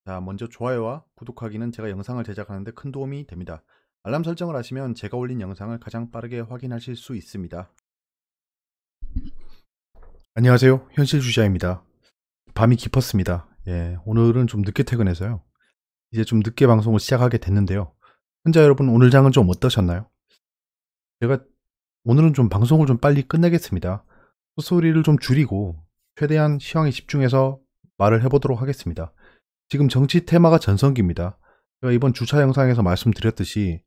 자, 먼저 좋아요와 구독하기는 제가 영상을 제작하는 데 큰 도움이 됩니다. 알람 설정을 하시면 제가 올린 영상을 가장 빠르게 확인하실 수 있습니다. 안녕하세요. 현실주자입니다. 밤이 깊었습니다. 오늘은 좀 늦게 퇴근해서요. 이제 좀 늦게 방송을 시작하게 됐는데요. 혼자 여러분 오늘 장은 좀 어떠셨나요? 제가 오늘은 좀 방송을 좀 빨리 끝내겠습니다. 헛소리를 좀 줄이고 최대한 시황에 집중해서 말을 해보도록 하겠습니다. 지금 정치 테마가 전성기입니다. 제가 이번 주차 영상에서 말씀드렸듯이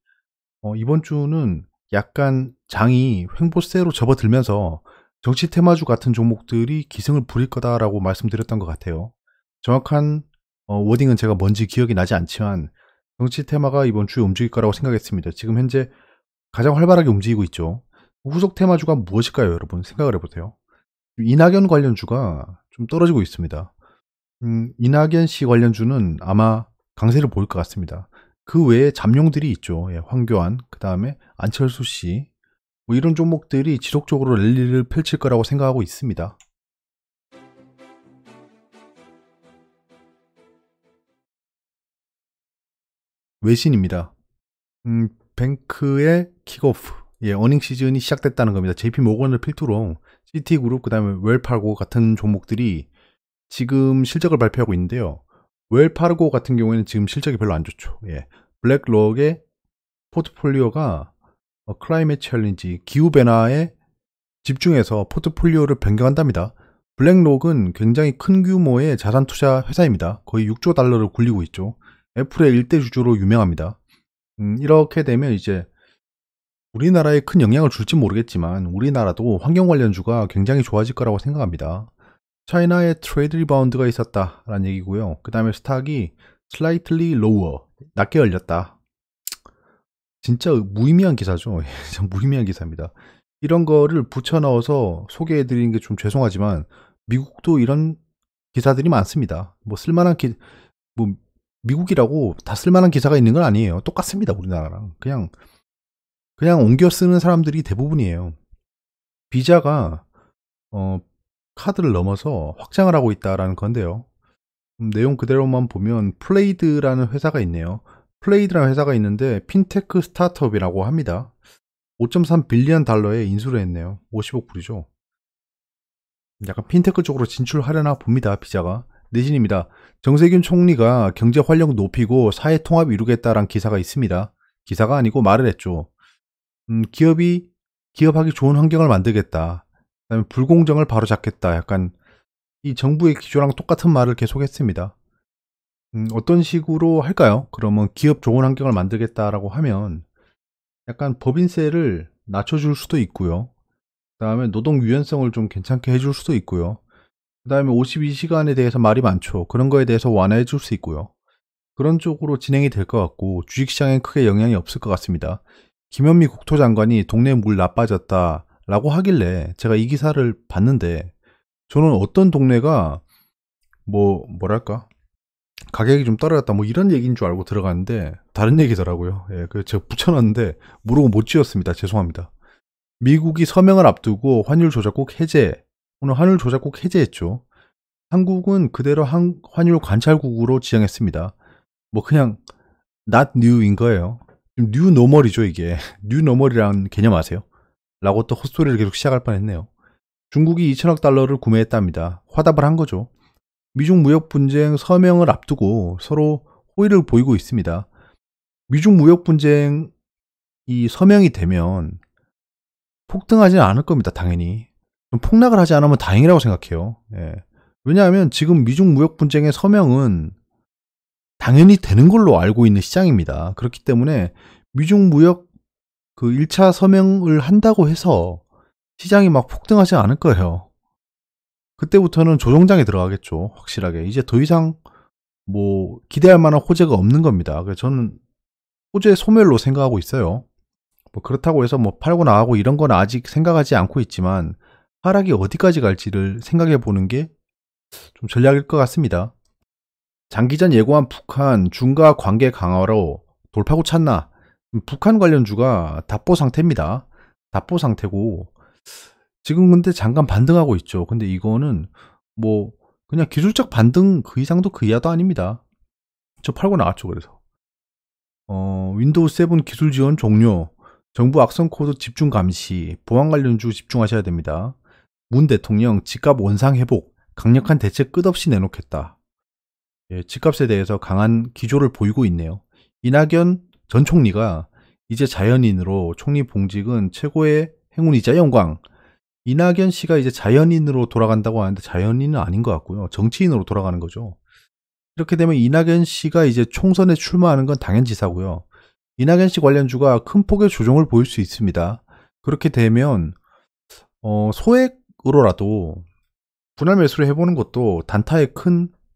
이번 주는 약간 장이 횡보세로 접어들면서 정치 테마주 같은 종목들이 기승을 부릴 거다라고 말씀드렸던 것 같아요. 정확한 워딩은 제가 뭔지 기억이 나지 않지만 정치 테마가 이번 주에 움직일 거라고 생각했습니다. 지금 현재 가장 활발하게 움직이고 있죠. 후속 테마주가 무엇일까요, 여러분? 생각을 해보세요. 이낙연 관련주가 좀 떨어지고 있습니다. 이낙연 씨 관련주는 아마 강세를 보일 것 같습니다. 그 외에 잠룡들이 있죠. 황교안, 그 다음에 안철수 씨, 뭐 이런 종목들이 지속적으로 랠리를 펼칠 거라고 생각하고 있습니다. 외신입니다. 뱅크의 킥오프, 어닝 시즌이 시작됐다는 겁니다. JP 모건을 필두로 시티그룹, 그 다음에 웰파고 같은 종목들이 지금 실적을 발표하고 있는데요. 웰파르고 같은 경우에는 지금 실적이 별로 안 좋죠. 블랙록의 포트폴리오가 클라이밋 챌린지, 기후변화에 집중해서 포트폴리오를 변경한답니다. 블랙록은 굉장히 큰 규모의 자산 투자 회사입니다. 거의 6조 달러를 굴리고 있죠. 애플의 일대 주주로 유명합니다. 이렇게 되면 이제 우리나라에 큰 영향을 줄지 모르겠지만 우리나라도 환경 관련주가 굉장히 좋아질 거라고 생각합니다. 차이나의 트레이드 리바운드가 있었다라는 얘기고요. 그 다음에 스탁이 slightly lower, 낮게 열렸다. 진짜 무의미한 기사죠. 무의미한 기사입니다. 이런 거를 붙여 넣어서 소개해 드리는 게 좀 죄송하지만 미국도 이런 기사들이 많습니다. 뭐 쓸만한 뭐 미국이라고 다 쓸만한 기사가 있는 건 아니에요. 똑같습니다. 우리나라랑. 그냥 옮겨 쓰는 사람들이 대부분이에요. 비자가 카드를 넘어서 확장을 하고 있다라는 건데요. 내용 그대로만 보면 플레이드라는 회사가 있네요. 플레이드라는 회사가 있는데 핀테크 스타트업이라고 합니다. 5.3 빌리언 달러에 인수를 했네요. 50억불이죠. 약간 핀테크 쪽으로 진출하려나 봅니다. 비자가. 내신입니다. 정세균 총리가 경제 활력 높이고 사회 통합 이루겠다라는 기사가 있습니다. 기사가 아니고 말을 했죠. 기업하기 좋은 환경을 만들겠다. 그다음에 불공정을 바로잡겠다. 약간 이 정부의 기조랑 똑같은 말을 계속했습니다. 어떤 식으로 할까요? 그러면 기업 좋은 환경을 만들겠다라고 하면 약간 법인세를 낮춰줄 수도 있고요. 그 다음에 노동 유연성을 좀 괜찮게 해줄 수도 있고요. 그 다음에 52시간에 대해서 말이 많죠. 그런 거에 대해서 완화해 줄 수 있고요. 그런 쪽으로 진행이 될 것 같고 주식시장에 크게 영향이 없을 것 같습니다. 김현미 국토장관이 동네 물 나빠졌다라고 하길래 제가 이 기사를 봤는데 저는 어떤 동네가 뭐랄까 가격이 좀 떨어졌다 뭐 이런 얘기인 줄 알고 들어갔는데 다른 얘기더라고요. 그래서 제가 붙여놨는데 모르고 못 지었습니다. 죄송합니다. 미국이 서명을 앞두고 환율 조작국 해제, 오늘 환율 조작국 해제했죠. 한국은 그대로 환율 관찰국으로 지정했습니다. 뭐 그냥 not new인 거예요. 뉴 노멀이죠 이게. 뉴 노멀이라는 개념 아세요? 라고 또 헛소리를 계속 시작할 뻔했네요. 중국이 2천억 달러를 구매했답니다. 화답을 한 거죠. 미중 무역 분쟁 서명을 앞두고 서로 호의를 보이고 있습니다. 미중 무역 분쟁이 서명이 되면 폭등하지는 않을 겁니다. 당연히. 좀 폭락을 하지 않으면 다행이라고 생각해요. 왜냐하면 지금 미중 무역 분쟁의 서명은 당연히 되는 걸로 알고 있는 시장입니다. 그렇기 때문에 미중 무역 그 1차 서명을 한다고 해서 시장이 막 폭등하지 않을 거예요. 그때부터는 조정장에 들어가겠죠. 확실하게. 이제 더 이상 뭐 기대할 만한 호재가 없는 겁니다. 그래서 저는 호재 소멸로 생각하고 있어요. 뭐 그렇다고 해서 뭐 팔고 나가고 이런 건 아직 생각하지 않고 있지만 하락이 어디까지 갈지를 생각해 보는 게 좀 전략일 것 같습니다. 장기전 예고한 북한 중과 관계 강화로 돌파구 찾나? 북한 관련주가 답보 상태입니다. 답보 상태고 지금 근데 잠깐 반등하고 있죠. 근데 이거는 뭐 그냥 기술적 반등 그 이상도 그 이하도 아닙니다. 저 팔고 나왔죠. 그래서 윈도우 7 기술 지원 종료, 정부 악성 코드 집중 감시, 보안 관련주 집중하셔야 됩니다. 문 대통령 집값 원상 회복, 강력한 대책 끝없이 내놓겠다. 예, 집값에 대해서 강한 기조를 보이고 있네요. 이낙연 전 총리가 이제 자연인으로 총리 봉직은 최고의 행운이자 영광. 이낙연 씨가 이제 자연인으로 돌아간다고 하는데 자연인은 아닌 것 같고요. 정치인으로 돌아가는 거죠. 이렇게 되면 이낙연 씨가 이제 총선에 출마하는 건 당연지사고요. 이낙연 씨 관련주가 큰 폭의 조정을 보일 수 있습니다. 그렇게 되면 소액으로라도 분할 매수를 해보는 것도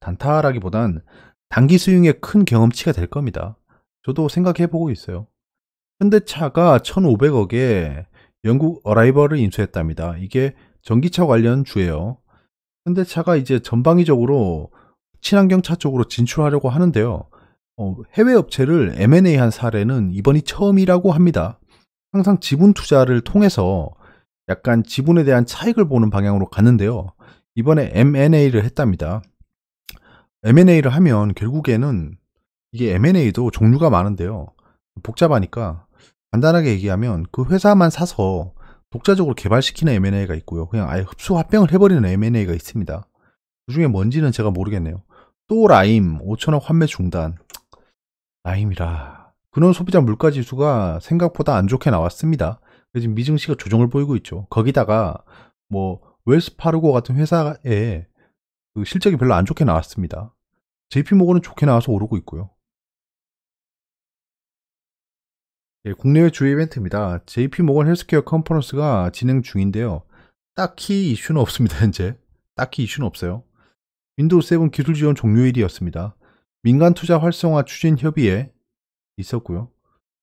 단타라기보단 단기 수익의 큰 경험치가 될 겁니다. 저도 생각해보고 있어요. 현대차가 1,500억에 영국 어라이벌을 인수했답니다. 이게 전기차 관련 주예요. 현대차가 이제 전방위적으로 친환경 차 쪽으로 진출하려고 하는데요. 해외 업체를 M&A 한 사례는 이번이 처음이라고 합니다. 항상 지분 투자를 통해서 약간 지분에 대한 차익을 보는 방향으로 갔는데요. 이번에 M&A를 했답니다. M&A를 하면 결국에는 이게 M&A도 종류가 많은데요. 복잡하니까 간단하게 얘기하면 그 회사만 사서 독자적으로 개발시키는 M&A가 있고요. 그냥 아예 흡수 합병을 해버리는 M&A가 있습니다. 그 중에 뭔지는 제가 모르겠네요. 또 라임 5천억 환매 중단. 라임이라. 근원 소비자 물가지수가 생각보다 안 좋게 나왔습니다. 지금 미증시가 조정을 보이고 있죠. 거기다가 뭐 웰스파르고 같은 회사의 그 실적이 별로 안 좋게 나왔습니다. JP모건은 좋게 나와서 오르고 있고요. 예, 국내외 주요 이벤트입니다. JP모건 헬스케어 컨퍼런스가 진행 중인데요. 딱히 이슈는 없습니다. 현재 딱히 이슈는 없어요. 윈도우 7 기술 지원 종료일이었습니다. 민간 투자 활성화 추진 협의회 있었고요.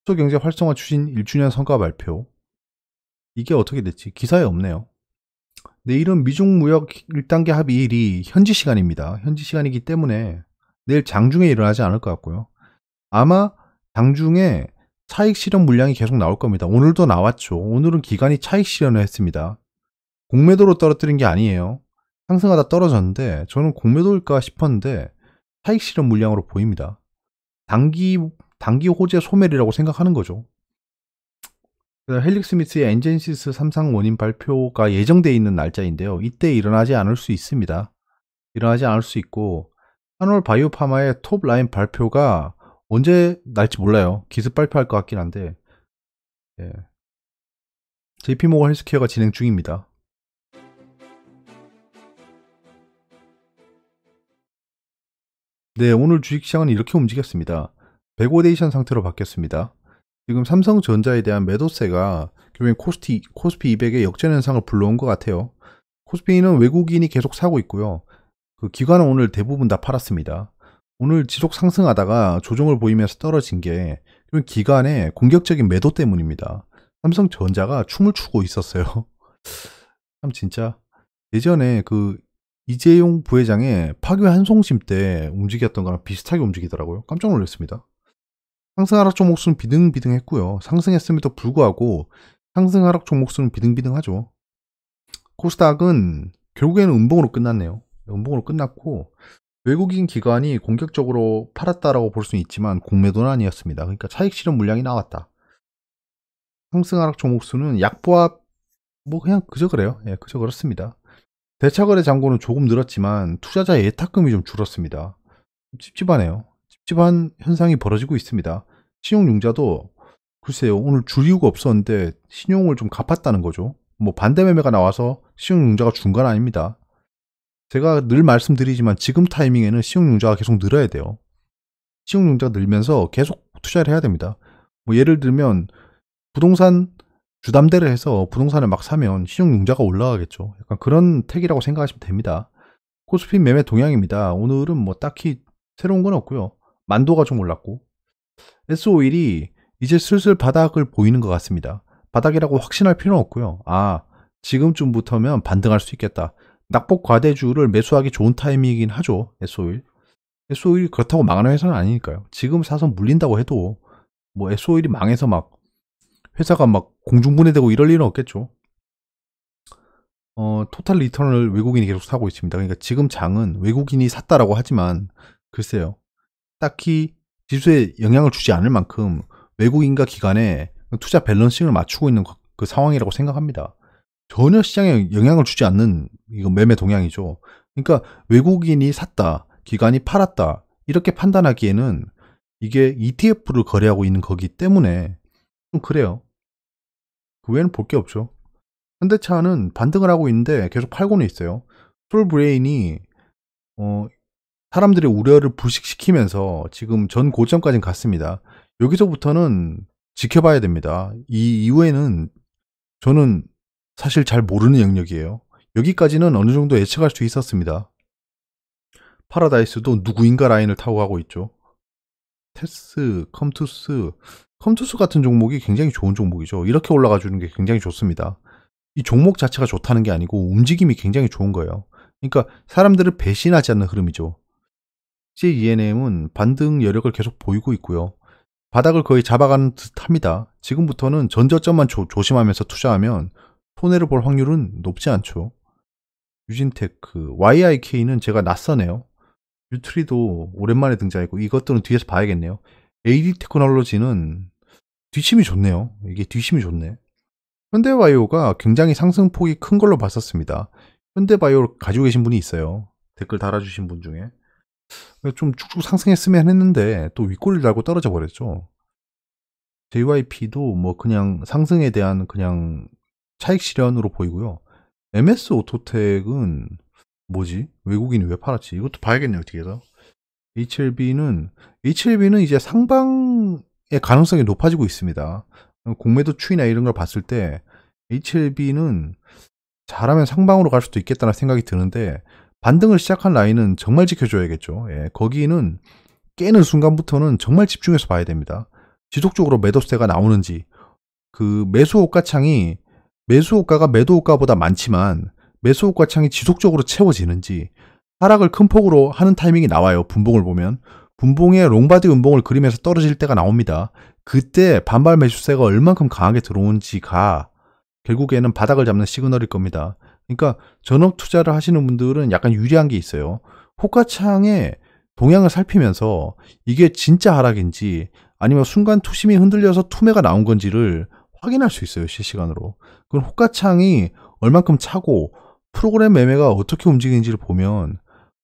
수소경제 활성화 추진 1주년 성과 발표. 이게 어떻게 됐지? 기사에 없네요. 내일은 미중 무역 1단계 합의일이 현지 시간입니다. 현지 시간이기 때문에 내일 장중에 일어나지 않을 것 같고요. 아마 장중에 차익 실현 물량이 계속 나올 겁니다. 오늘도 나왔죠. 오늘은 기관이 차익 실현을 했습니다. 공매도로 떨어뜨린 게 아니에요. 상승하다 떨어졌는데 저는 공매도일까 싶었는데 차익 실현 물량으로 보입니다. 단기 호재 소멸이라고 생각하는 거죠. 헬릭 스미스의 엔젠시스 3상 원인 발표가 예정되어 있는 날짜인데요. 이때 일어나지 않을 수 있습니다. 일어나지 않을 수 있고 한올 바이오파마의 톱 라인 발표가 언제 날지 몰라요. 기습 발표할 것 같긴 한데 예. JP모건 헬스케어가 진행 중입니다. 네, 오늘 주식시장은 이렇게 움직였습니다. 백오데이션 상태로 바뀌었습니다. 지금 삼성전자에 대한 매도세가 결국엔 코스피 200의 역전 현상을 불러온 것 같아요. 코스피는 외국인이 계속 사고 있고요. 그 기관은 오늘 대부분 다 팔았습니다. 오늘 지속 상승하다가 조정을 보이면서 떨어진 게 기관의 공격적인 매도 때문입니다. 삼성전자가 춤을 추고 있었어요. 참 진짜 예전에 그 이재용 부회장의 파교 한송심 때 움직였던 거랑 비슷하게 움직이더라고요. 깜짝 놀랐습니다. 상승 하락 종목수는 비등비등했고요. 상승했음에도 불구하고 상승 하락 종목수는 비등비등하죠. 코스닥은 결국에는 음봉으로 끝났네요. 음봉으로 끝났고 외국인 기관이 공격적으로 팔았다라고 볼 수는 있지만 공매도는 아니었습니다. 그러니까 차익 실현 물량이 나왔다. 상승 하락 종목수는 약보합 뭐 그냥 그저 그래요. 예, 그저 그렇습니다. 대차거래 잔고는 조금 늘었지만 투자자 예탁금이 좀 줄었습니다. 찝찝하네요. 찝찝한 현상이 벌어지고 있습니다. 신용융자도 글쎄요, 오늘 줄 이유가 없었는데 신용을 좀 갚았다는 거죠. 뭐 반대 매매가 나와서 신용융자가 준 건 아닙니다. 제가 늘 말씀드리지만 지금 타이밍에는 신용융자가 계속 늘어야 돼요. 신용융자가 늘면서 계속 투자를 해야 됩니다. 뭐 예를 들면 부동산 주담대를 해서 부동산을 막 사면 신용융자가 올라가겠죠. 약간 그런 택이라고 생각하시면 됩니다. 코스피 매매 동향입니다. 오늘은 뭐 딱히 새로운 건 없고요. 만도가 좀 올랐고 S51이 이제 슬슬 바닥을 보이는 것 같습니다. 바닥이라고 확신할 필요는 없고요. 아, 지금쯤부터면 반등할 수 있겠다. 낙폭 과대주를 매수하기 좋은 타이밍이긴 하죠. S51. S51이 그렇다고 망하는 회사는 아니니까요. 지금 사서 물린다고 해도 뭐 S51이 망해서 막 회사가 막 공중분해되고 이럴 일은 없겠죠. 토탈 리턴을 외국인이 계속 사고 있습니다. 그러니까 지금 장은 외국인이 샀다라고 하지만 글쎄요. 딱히 지수에 영향을 주지 않을 만큼 외국인과 기관의 투자 밸런싱을 맞추고 있는 그 상황이라고 생각합니다. 전혀 시장에 영향을 주지 않는 이거 매매 동향이죠. 그러니까 외국인이 샀다, 기관이 팔았다 이렇게 판단하기에는 이게 ETF를 거래하고 있는 거기 때문에 좀 그래요. 그 외에는 볼 게 없죠. 현대차는 반등을 하고 있는데 계속 팔고는 있어요. 솔브레인이 사람들의 우려를 불식시키면서 지금 전 고점까지 갔습니다. 여기서부터는 지켜봐야 됩니다. 이 이후에는 저는 사실 잘 모르는 영역이에요. 여기까지는 어느 정도 예측할 수 있었습니다. 파라다이스도 누구인가 라인을 타고 가고 있죠. 테스, 컴투스 같은 종목이 굉장히 좋은 종목이죠. 이렇게 올라가 주는 게 굉장히 좋습니다. 이 종목 자체가 좋다는 게 아니고 움직임이 굉장히 좋은 거예요. 그러니까 사람들을 배신하지 않는 흐름이죠. CJENM은 반등 여력을 계속 보이고 있고요. 바닥을 거의 잡아가는 듯 합니다. 지금부터는 전저점만 조심하면서 투자하면 손해를 볼 확률은 높지 않죠. 유진테크, YIK는 제가 낯서네요. 유트리도 오랜만에 등장했고 이것들은 뒤에서 봐야겠네요. AD 테크놀로지는 뒷심이 좋네요. 이게 뒷심이 좋네. 현대바이오가 굉장히 상승폭이 큰 걸로 봤었습니다. 현대바이오를 가지고 계신 분이 있어요. 댓글 달아주신 분 중에. 좀 쭉쭉 상승했으면 했는데 또 윗꼬리를 달고 떨어져 버렸죠. JYP도 뭐 그냥 상승에 대한 그냥 차익 실현으로 보이고요. MS 오토텍은 뭐지? 외국인이 왜 팔았지? 이것도 봐야겠네요, 뒤에서. HLB는 이제 상방의 가능성이 높아지고 있습니다. 공매도 추이나 이런 걸 봤을 때 HLB는 잘하면 상방으로 갈 수도 있겠다는 생각이 드는데 반등을 시작한 라인은 정말 지켜줘야겠죠. 예, 거기는 깨는 순간부터는 정말 집중해서 봐야 됩니다. 지속적으로 매도세가 나오는지 그 매수 호가창이 매수 호가가 매도 호가보다 많지만 매수 호가창이 지속적으로 채워지는지 하락을 큰 폭으로 하는 타이밍이 나와요. 분봉을 보면 분봉에 롱바디 음봉을 그리면서 떨어질 때가 나옵니다. 그때 반발 매수세가 얼만큼 강하게 들어온지가 결국에는 바닥을 잡는 시그널일 겁니다. 그러니까 전업 투자를 하시는 분들은 약간 유리한 게 있어요. 호가창의 동향을 살피면서 이게 진짜 하락인지 아니면 순간 투심이 흔들려서 투매가 나온 건지를 확인할 수 있어요. 실시간으로. 그럼 호가창이 얼만큼 차고 프로그램 매매가 어떻게 움직이는지를 보면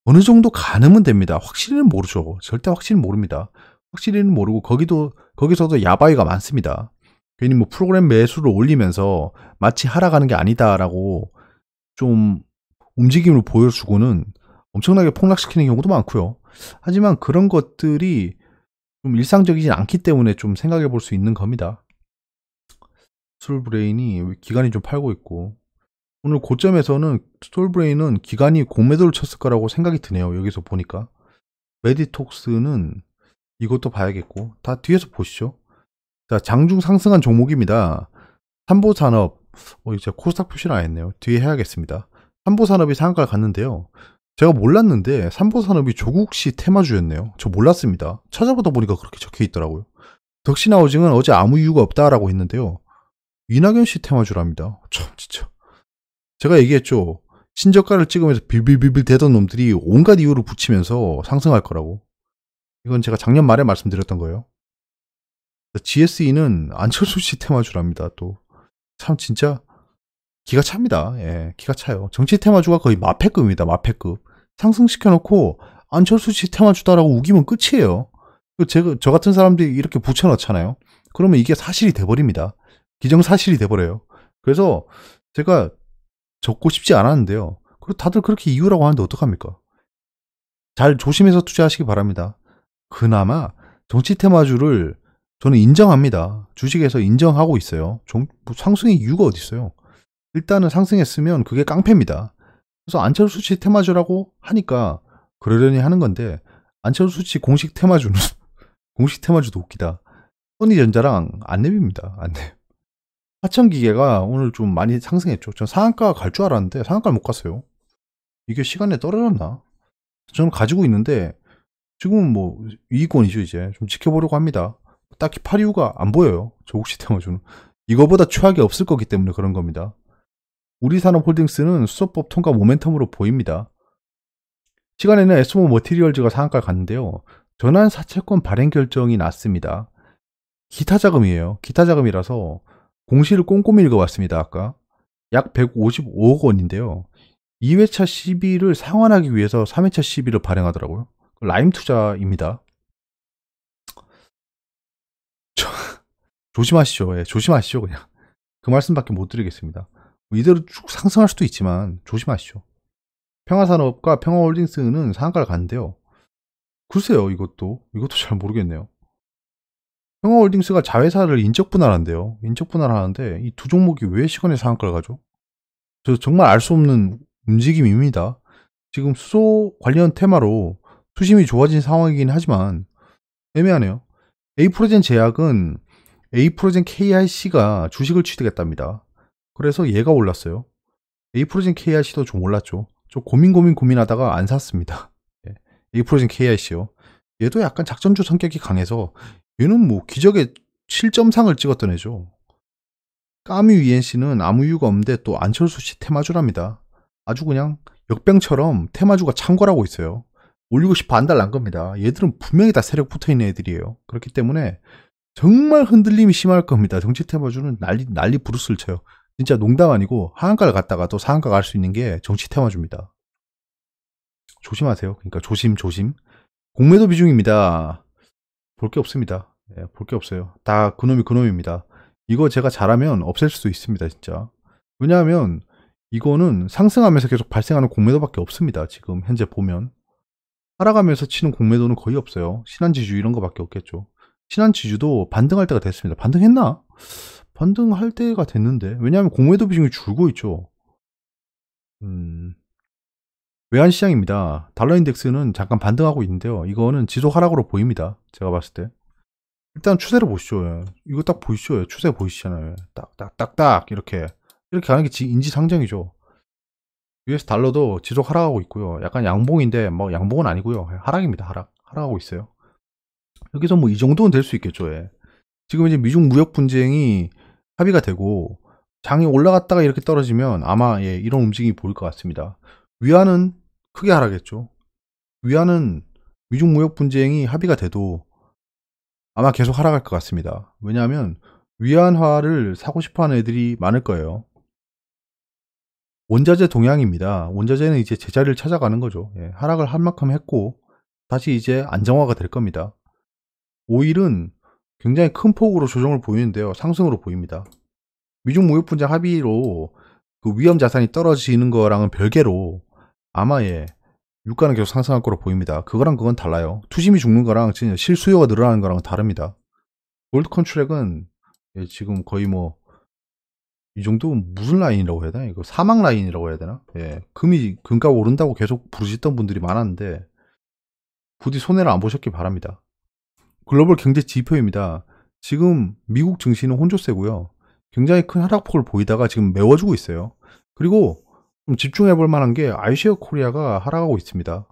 어느 정도 가늠은 됩니다. 확실히는 모르죠. 절대 확실히 모릅니다. 확실히는 모르고 거기서도 야바이가 많습니다. 괜히 뭐 프로그램 매수를 올리면서 마치 하락하는 게 아니다라고 좀 움직임을 보여주고는 엄청나게 폭락시키는 경우도 많고요. 하지만 그런 것들이 좀 일상적이진 않기 때문에 좀 생각해 볼 수 있는 겁니다. 솔브레인이 기관이 좀 팔고 있고 오늘 고점에서는 솔브레인은 기관이 공매도를 쳤을 거라고 생각이 드네요. 여기서 보니까 메디톡스는 이것도 봐야겠고 다 뒤에서 보시죠. 자, 장중 상승한 종목입니다. 삼보산업 이제 코스닥 표시를 안 했네요. 뒤에 해야겠습니다. 삼보산업이 상한가를 갔는데요. 제가 몰랐는데 삼보산업이 조국시 테마주였네요. 저 몰랐습니다. 찾아보다 보니까 그렇게 적혀 있더라고요. 덕신하우징은 어제 아무 이유가 없다라고 했는데요. 이낙연 씨 테마주랍니다. 참 진짜. 제가 얘기했죠. 신저가를 찍으면서 빌빌빌빌 대던 놈들이 온갖 이유를 붙이면서 상승할 거라고. 이건 제가 작년 말에 말씀드렸던 거예요. GSE는 안철수 씨 테마주랍니다. 또 참 진짜 기가 찹니다. 예, 기가 차요. 정치 테마주가 거의 마패급입니다. 마패급. 상승시켜놓고 안철수 씨 테마주다라고 우기면 끝이에요. 저 같은 사람들이 이렇게 붙여넣잖아요. 그러면 이게 사실이 돼버립니다. 기정사실이 돼버려요. 그래서 제가 적고 싶지 않았는데요. 그리고 다들 그렇게 이유라고 하는데 어떡합니까? 잘 조심해서 투자하시기 바랍니다. 그나마 정치 테마주를 저는 인정합니다. 주식에서 인정하고 있어요. 상승의 이유가 어디 있어요? 일단은 상승했으면 그게 깡패입니다. 그래서 안철수 씨 테마주라고 하니까 그러려니 하는 건데 안철수 씨 공식 테마주는 공식 테마주도 웃기다. 소니전자랑 안랩입니다. 안랩. 하천기계가 오늘 좀 많이 상승했죠. 전 상한가 갈 줄 알았는데 상한가를 못 갔어요. 이게 시간에 떨어졌나? 저는 가지고 있는데 지금은 뭐 이익권이죠. 이제 좀 지켜보려고 합니다. 딱히 팔 이유가 안 보여요. 조국시 테마주는. 이거보다 최악이 없을 거기 때문에 그런 겁니다. 우리산업홀딩스는 수소법 통과 모멘텀으로 보입니다. 시간에는 에스모 머티리얼즈가 상한가를 갔는데요. 전환 사채권 발행 결정이 났습니다. 기타 자금이에요. 기타 자금이라서 공시를 꼼꼼히 읽어봤습니다. 아까 약 155억 원인데요. 2회차 시비를 상환하기 위해서 3회차 시비를 발행하더라고요. 라임 투자입니다. 조심하시죠. 예, 조심하시죠. 그냥 그 말씀밖에 못 드리겠습니다. 이대로 쭉 상승할 수도 있지만 조심하시죠. 평화산업과 평화홀딩스는 상한가를 갔는데요. 글쎄요, 이것도 잘 모르겠네요. 평화홀딩스가 자회사를 인적 분할한대요. 인적 분할하는데 이 두 종목이 왜 시간에 상한가를 가죠? 저 정말 알 수 없는 움직임입니다. 지금 수소 관련 테마로 수심이 좋아진 상황이긴 하지만 애매하네요. 에이프로젠 제약은 에이프로젠 KIC가 주식을 취득했답니다. 그래서 얘가 올랐어요. 에이프로젠 KIC도 좀 올랐죠. 저 고민하다가 안 샀습니다. 예. 에이프로젠 KIC요. 얘도 약간 작전주 성격이 강해서 얘는 뭐 기적의 7점상을 찍었던 애죠. 까뮤 ENC는 아무 이유가 없는데 또 안철수 씨 테마주랍니다. 아주 그냥 역병처럼 테마주가 창궐하고 있어요. 올리고 싶어 한 달 난 겁니다. 얘들은 분명히 다 세력 붙어 있는 애들이에요. 그렇기 때문에 정말 흔들림이 심할 겁니다. 정치 테마주는 난리 부르스를 쳐요. 진짜 농담 아니고 하한가를 갔다가 또 상한가 갈 수 있는 게 정치 테마주입니다. 조심하세요. 그러니까 조심. 공매도 비중입니다. 볼 게 없습니다. 예, 볼 게 없어요. 다 그놈입니다. 이거 제가 잘하면 없앨 수도 있습니다, 진짜. 왜냐하면 이거는 상승하면서 계속 발생하는 공매도밖에 없습니다. 지금 현재 보면 하락하면서 치는 공매도는 거의 없어요. 신한지주 이런 거밖에 없겠죠. 신한지주도 반등할 때가 됐습니다. 반등했나? 반등할 때가 됐는데 왜냐하면 공매도 비중이 줄고 있죠. 외환시장입니다. 달러인덱스는 잠깐 반등하고 있는데요. 이거는 지속 하락으로 보입니다. 제가 봤을 때. 일단 추세를 보시죠. 예. 이거 딱 보이시죠? 예. 추세 보이시잖아요. 딱딱딱딱 이렇게 가는 게 인지상정이죠. US 달러도 지속 하락하고 있고요. 약간 양봉인데 뭐 양봉은 아니고요. 하락입니다. 하락하고 있어요. 여기서 뭐 이 정도는 될 수 있겠죠. 예. 지금 이제 미중 무역 분쟁이 합의가 되고 장이 올라갔다가 이렇게 떨어지면 아마 예, 이런 움직임이 보일 것 같습니다. 위안은 크게 하락했죠. 위안은 미중 무역 분쟁이 합의가 돼도 아마 계속 하락할 것 같습니다. 왜냐하면 위안화를 사고 싶어하는 애들이 많을 거예요. 원자재 동향입니다. 원자재는 이제 제자리를 찾아가는 거죠. 예, 하락을 한 만큼 했고 다시 이제 안정화가 될 겁니다. 오일은 굉장히 큰 폭으로 조정을 보이는데요. 상승으로 보입니다. 미중 무역 분쟁 합의로 그 위험 자산이 떨어지는 거랑은 별개로 아마 예, 유가는 계속 상승할 거로 보입니다. 그건 달라요. 투심이 죽는 거랑 진짜 실수요가 늘어나는 거랑 다릅니다. 골드 컨트랙은 예, 지금 거의 뭐 이 정도면 무슨 라인이라고 해야 되나? 이거 사막 라인이라고 해야 되나? 예, 금값 오른다고 계속 부르짖던 분들이 많았는데 부디 손해를 안 보셨길 바랍니다. 글로벌 경제 지표입니다. 지금 미국 증시는 혼조세고요. 굉장히 큰 하락폭을 보이다가 지금 메워주고 있어요. 그리고 좀 집중해 볼 만한 게 아이쉐어 코리아가 하락하고 있습니다.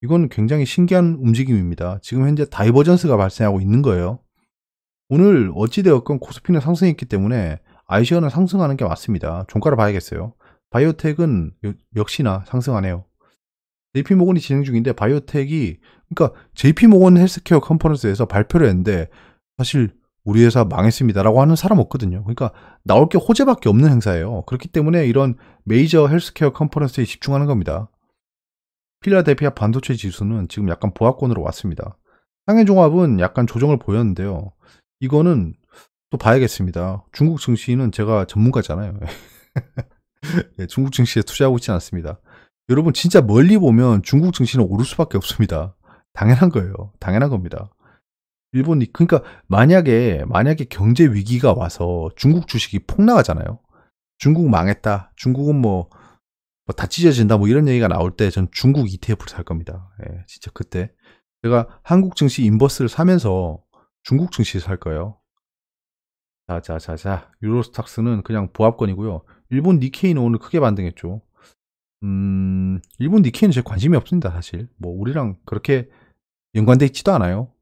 이건 굉장히 신기한 움직임입니다. 지금 현재 다이버전스가 발생하고 있는 거예요. 오늘 어찌되었건 코스피는 상승했기 때문에 아이쉐어는 상승하는 게 맞습니다. 종가를 봐야겠어요. 바이오텍은 역시나 상승하네요. JP모건이 진행 중인데 바이오텍이 그러니까 JP모건 헬스케어 컨퍼런스에서 발표를 했는데 사실 우리 회사 망했습니다라고 하는 사람 없거든요. 그러니까 나올 게 호재밖에 없는 행사예요. 그렇기 때문에 이런 메이저 헬스케어 컨퍼런스에 집중하는 겁니다. 필라델피아 반도체 지수는 지금 약간 보합권으로 왔습니다. 상해종합은 약간 조정을 보였는데요. 이거는 또 봐야겠습니다. 중국 증시는 제가 전문가잖아요. 네, 중국 증시에 투자하고 있지 않습니다. 여러분 진짜 멀리 보면 중국 증시는 오를 수밖에 없습니다. 당연한 거예요. 당연한 겁니다. 그러니까 만약에 경제 위기가 와서 중국 주식이 폭락하잖아요. 중국 망했다. 중국은 다 찢어진다. 뭐 이런 얘기가 나올 때 전 중국 ETF를 살 겁니다. 예, 진짜 그때 제가 한국 증시 인버스를 사면서 중국 증시 살 거예요. 자. 유로스탁스는 그냥 보합권이고요. 일본 니케이는 오늘 크게 반등했죠. 일본 니케이는 제 관심이 없습니다, 사실. 뭐, 우리랑 그렇게 연관돼 있지도 않아요.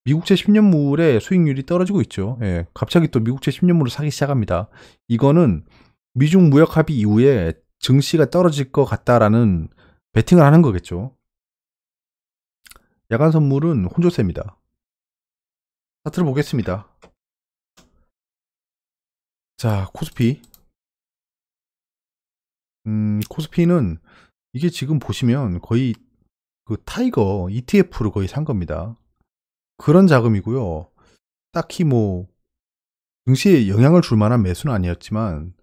미국채 10년물의 수익률이 떨어지고 있죠. 예, 갑자기 또 미국채 10년물을 사기 시작합니다. 이거는 미중 무역 합의 이후에 증시가 떨어질 것 같다라는 베팅을 하는 거겠죠. 야간 선물은 혼조세입니다. 차트를 보겠습니다. 자, 코스피. 코스피는 이게 지금 보시면 거의 그 타이거 ETF를 거의 산 겁니다. 그런 자금이고요. 딱히 뭐 증시에 영향을 줄 만한 매수는 아니었지만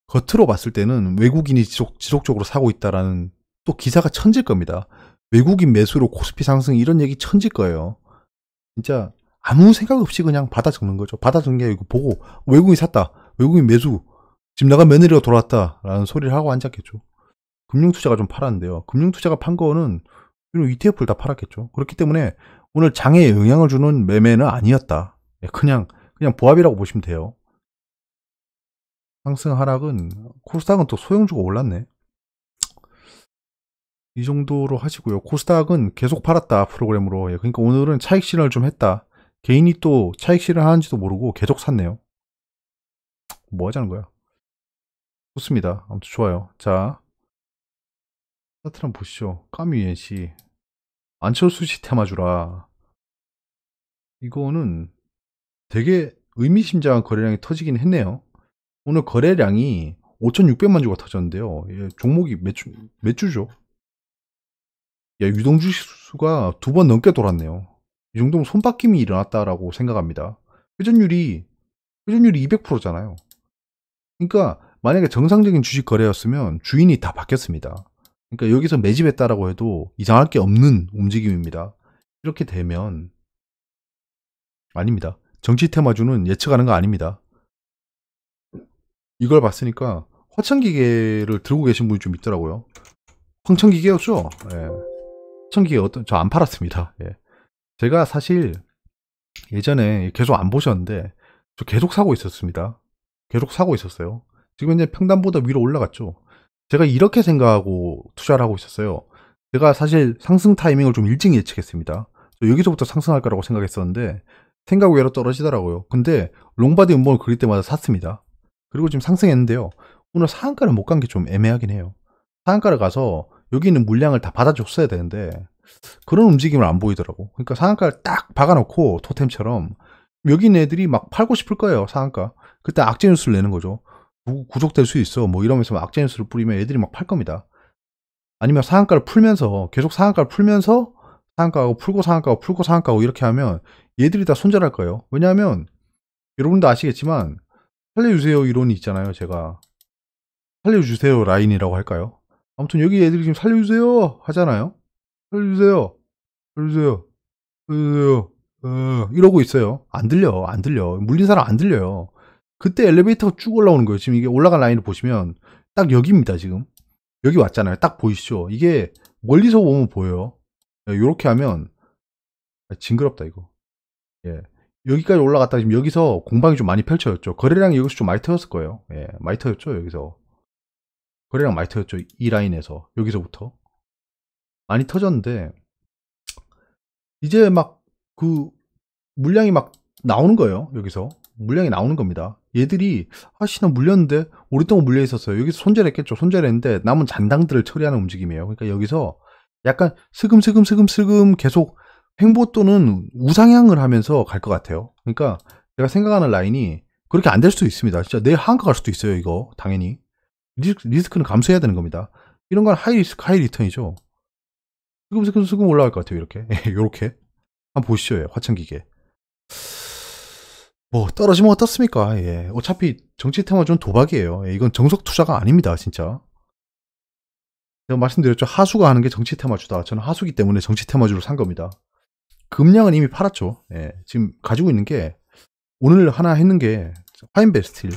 겉으로 봤을 때는 외국인이 지속적으로 사고 있다라는 또 기사가 천질 겁니다. 외국인 매수로 코스피 상승 이런 얘기 천질 거예요. 진짜 아무 생각 없이 그냥 받아 적는 거죠. 받아 적는 게 아니고 보고 외국인이 샀다. 외국인 매수. 집 나간 며느리가 돌아왔다라는 소리를 하고 앉았겠죠. 금융투자가 좀 팔았는데요. 금융투자가 판 거는 이런 ETF를 다 팔았겠죠. 그렇기 때문에 오늘 장에 영향을 주는 매매는 아니었다. 그냥 보합이라고 보시면 돼요. 상승 하락은 코스닥은 또 소형주가 올랐네. 이 정도로 하시고요. 코스닥은 계속 팔았다 프로그램으로. 그러니까 오늘은 차익 실현을 좀 했다. 개인이 또 차익 실현하는지도 모르고 계속 샀네요. 뭐 하자는 거야? 좋습니다. 아무튼 좋아요. 자, 차트 한번 보시죠. 까뮤엔씨 안철수 씨 테마주라. 이거는 되게 의미심장한 거래량이 터지긴 했네요. 오늘 거래량이 5,600만 주가 터졌는데요. 종목이 몇 주죠? 유동주 수가 2번 넘게 돌았네요. 이 정도면 손바뀜이 일어났다라고 생각합니다. 회전율이 200%잖아요. 그러니까 만약에 정상적인 주식 거래였으면 주인이 다 바뀌었습니다. 그러니까 여기서 매집했다라고 해도 이상할 게 없는 움직임입니다. 이렇게 되면 아닙니다. 정치 테마주는 예측하는 거 아닙니다. 이걸 봤으니까 화천기계를 들고 계신 분이 좀 있더라고요. 황천기계였죠? 예. 화천기계 저 안 팔았습니다. 예. 제가 사실 예전에 계속 안 보셨는데 저 계속 사고 있었습니다. 계속 사고 있었어요. 지금 이제 평단보다 위로 올라갔죠. 제가 이렇게 생각하고 투자를 하고 있었어요. 제가 사실 상승 타이밍을 좀 일찍 예측했습니다. 여기서부터 상승할 거라고 생각했었는데 생각 외로 떨어지더라고요. 근데 롱바디 음봉을 그릴 때마다 샀습니다. 그리고 지금 상승했는데요. 오늘 상한가를 못 간 게 좀 애매하긴 해요. 상한가를 가서 여기 있는 물량을 다 받아줬어야 되는데 그런 움직임을 안 보이더라고. 그러니까 상한가를 딱 박아놓고 토템처럼 여기 있는 애들이 막 팔고 싶을 거예요. 상한가. 그때 악재 뉴스를 내는 거죠. 구속될 수 있어. 뭐 이러면서 악재 뉴스를 뿌리면 애들이 막 팔 겁니다. 아니면 상한가를 풀면서 계속 상한가를 풀면서 상한가하고 풀고 상한가하고 풀고 상한가하고 이렇게 하면 얘들이 다 손절할 거예요. 왜냐하면 여러분도 아시겠지만 살려주세요 이론이 있잖아요. 제가 살려주세요 라인이라고 할까요? 아무튼 여기 애들이 지금 살려주세요 하잖아요. 살려주세요. 살려주세요. 살려주세요. 이러고 있어요. 안 들려. 안 들려. 물린 사람 안 들려요. 그때 엘리베이터가 쭉 올라오는 거예요. 지금 이게 올라간 라인을 보시면 딱 여기입니다. 지금. 여기 왔잖아요. 딱 보이시죠? 이게 멀리서 보면 보여요. 이렇게 하면 징그럽다 이거. 예. 여기까지 올라갔다 지금 여기서 공방이 좀 많이 펼쳐졌죠. 거래량이 여기서 좀 많이 터졌을 거예요. 예. 많이 터졌죠. 여기서. 거래량 많이 터졌죠. 이 라인에서. 여기서부터. 많이 터졌는데 이제 막 그 물량이 막 나오는 거예요. 여기서. 물량이 나오는 겁니다. 얘들이 아씨 나 물렸는데 오랫동안 물려 있었어요. 여기서 손절했겠죠. 손절했는데 남은 잔당들을 처리하는 움직임이에요. 그러니까 여기서 약간 스금스금 계속 횡보 또는 우상향을 하면서 갈 것 같아요. 그러니까 제가 생각하는 라인이 그렇게 안 될 수도 있습니다. 진짜 내일 하한가 갈 수도 있어요. 이거 당연히 리스크는 감수해야 되는 겁니다. 이런 건 하이 리스크 하이 리턴이죠. 스금 올라갈 것 같아요. 이렇게 이렇게 한번 보시죠. 예, 화천기계 뭐 떨어지면 어떻습니까? 예. 어차피 정치 테마주는 도박이에요. 예, 이건 정석 투자가 아닙니다, 진짜. 제가 말씀드렸죠. 하수가 하는 게 정치 테마주다. 저는 하수기 때문에 정치 테마주를 산 겁니다. 금량은 이미 팔았죠. 예. 지금 가지고 있는 게 오늘 하나 했는 게 화인베스틸.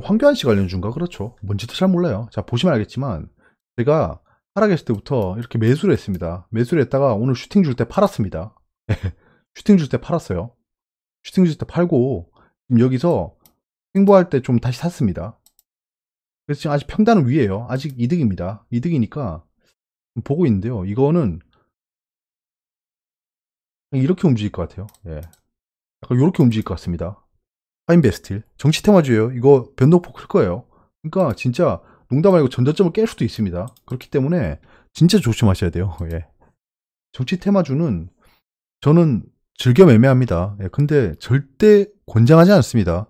황교안 씨 관련주인가? 그렇죠. 뭔지도 잘 몰라요. 자, 보시면 알겠지만 제가 하락했을 때부터 이렇게 매수를 했습니다. 매수를 했다가 오늘 슈팅 줄 때 팔았습니다. 슈팅 줄 때 팔았어요. 슈팅 줄 때 팔고 지금 여기서 횡보할 때 좀 다시 샀습니다. 그래서 지금 아직 평단은 위에요. 아직 이득입니다. 이득이니까 보고 있는데요. 이거는 이렇게 움직일 것 같아요. 예. 약간 이렇게 움직일 것 같습니다. 파인베스틸 정치 테마주예요. 이거 변동폭 클 거예요. 그러니까 진짜 농담 아니고 전저점을 깰 수도 있습니다. 그렇기 때문에 진짜 조심하셔야 돼요. 예. 정치 테마주는 저는 즐겨 매매합니다. 예, 근데 절대 권장하지 않습니다.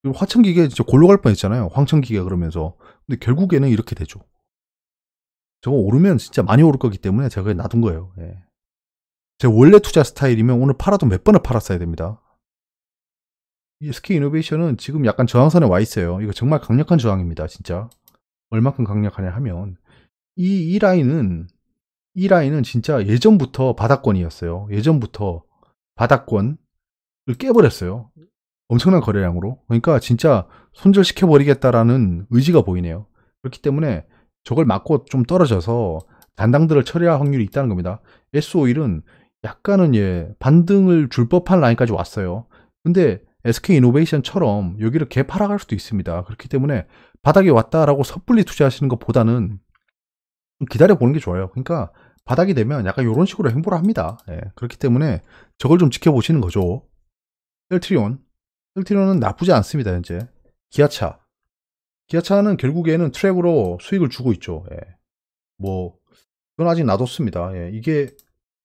그리고 화천기계 진짜 골로 갈 뻔했잖아요. 황천기계 그러면서. 근데 결국에는 이렇게 되죠. 저거 오르면 진짜 많이 오를 거기 때문에 제가 그냥 놔둔 거예요. 예. 제 원래 투자 스타일이면 오늘 팔아도 몇 번을 팔았어야 됩니다. 이 SK 이노베이션은 지금 약간 저항선에 와 있어요. 이거 정말 강력한 저항입니다. 진짜. 얼마큼 강력하냐 하면 이 라인은 진짜 예전부터 바닥권이었어요. 예전부터 바닥권을 깨버렸어요. 엄청난 거래량으로. 그러니까 진짜 손절시켜버리겠다라는 의지가 보이네요. 그렇기 때문에 저걸 맞고 좀 떨어져서 단당들을 처리할 확률이 있다는 겁니다. S51은 약간은 반등을 줄 법한 라인까지 왔어요. 근데 SK이노베이션처럼 여기를 개파락할 수도 있습니다. 그렇기 때문에 바닥에 왔다라고 섣불리 투자하시는 것보다는 좀 기다려보는 게 좋아요. 그러니까 바닥이 되면 약간 이런 식으로 행보를 합니다. 그렇기 때문에 저걸 좀 지켜보시는 거죠. 셀트리온은 나쁘지 않습니다. 현재 기아차는 결국에는 트랙으로 수익을 주고 있죠. 뭐 그건 아직 놔뒀습니다. 이게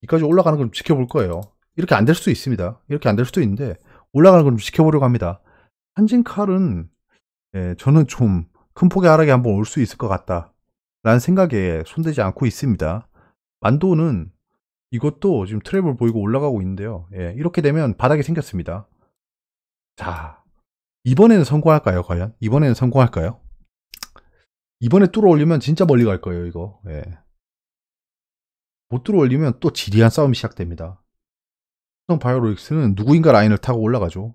이까지 올라가는 걸 좀 지켜볼 거예요. 이렇게 안 될 수도 있습니다. 이렇게 안 될 수도 있는데 올라가는 걸 좀 지켜보려고 합니다. 한진칼은 저는 좀 큰 폭의 하락이 한번 올 수 있을 것 같다 라는 생각에 손대지 않고 있습니다. 만도는 이것도 지금 트랩을 보이고 올라가고 있는데요. 이렇게 되면 바닥이 생겼습니다. 자, 이번에는 성공할까요? 과연? 이번에는 성공할까요? 이번에 뚫어 올리면 진짜 멀리 갈 거예요, 이거. 못 뚫어 올리면 또 지리한 싸움이 시작됩니다. 삼성 바이오로직스는 누구인가 라인을 타고 올라가죠.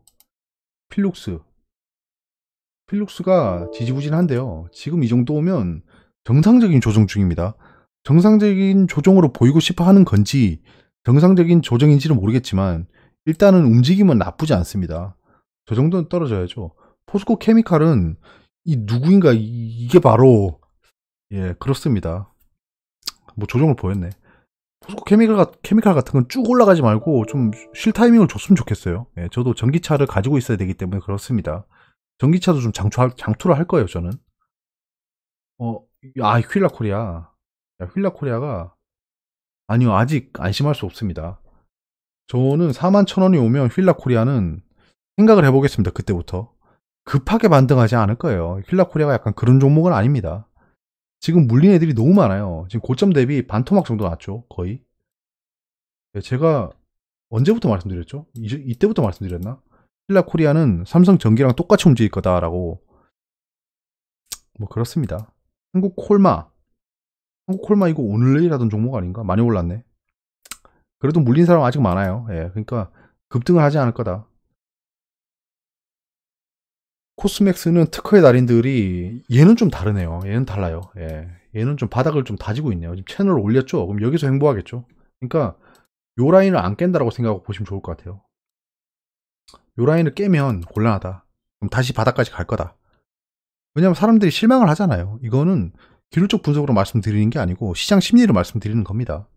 필룩스가 지지부진한데요. 지금 이 정도 오면 정상적인 조정 중입니다. 정상적인 조정으로 보이고 싶어 하는 건지 정상적인 조정인지는 모르겠지만 일단은 움직임은 나쁘지 않습니다. 저 정도는 떨어져야죠. 포스코 케미칼은 이 누구인가 이게 바로 그렇습니다. 뭐 조정을 보였네. 포스코 케미칼 같은 건 쭉 올라가지 말고 좀 쉴 타이밍을 줬으면 좋겠어요. 저도 전기차를 가지고 있어야 되기 때문에 그렇습니다. 전기차도 좀 장투를 할 거예요, 저는. 휠라 코리아. 휠라 코리아가, 아니요, 아직 안심할 수 없습니다. 저는 41,000원이 오면 휠라 코리아는 생각을 해보겠습니다, 그때부터. 급하게 반등하지 않을 거예요. 휠라 코리아가 약간 그런 종목은 아닙니다. 지금 물린 애들이 너무 많아요. 지금 고점 대비 반토막 정도 났죠, 거의. 제가 언제부터 말씀드렸죠? 이때부터 말씀드렸나? 휠라 코리아는 삼성 전기랑 똑같이 움직일 거다라고. 뭐 그렇습니다. 한국콜마 이거 오늘 내일 하던 종목 아닌가? 많이 올랐네. 그래도 물린 사람 아직 많아요. 그러니까 급등을 하지 않을 거다. 코스맥스는 특허의 달인들이 얘는 좀 다르네요. 얘는 달라요. 얘는 좀 바닥을 좀 다지고 있네요. 지금 채널을 올렸죠. 그럼 여기서 행보하겠죠. 그러니까 요 라인을 안 깬다라고 생각하고 보시면 좋을 것 같아요. 요 라인을 깨면 곤란하다. 그럼 다시 바닥까지 갈 거다. 왜냐하면 사람들이 실망을 하잖아요. 이거는 기술적 분석으로 말씀드리는 게 아니고 시장 심리를 말씀드리는 겁니다.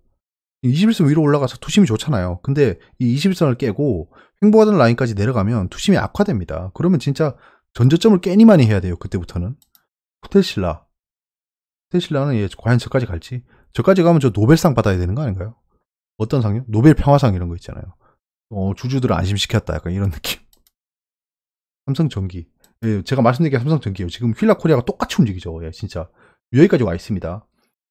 21선 위로 올라가서 투심이 좋잖아요. 근데 이 21선을 깨고 횡보하던 라인까지 내려가면 투심이 악화됩니다. 그러면 진짜 전저점을 깨니만이 해야 돼요. 그때부터는. 호텔신라는 과연 저까지 갈지? 저까지 가면 저 노벨상 받아야 되는 거 아닌가요? 어떤 상요? 노벨 평화상 이런 거 있잖아요. 주주들을 안심시켰다. 약간 이런 느낌. 삼성전기. 제가 말씀드린 게 삼성전기예요. 지금 휠라코리아가 똑같이 움직이죠. 진짜. 여기까지 와 있습니다.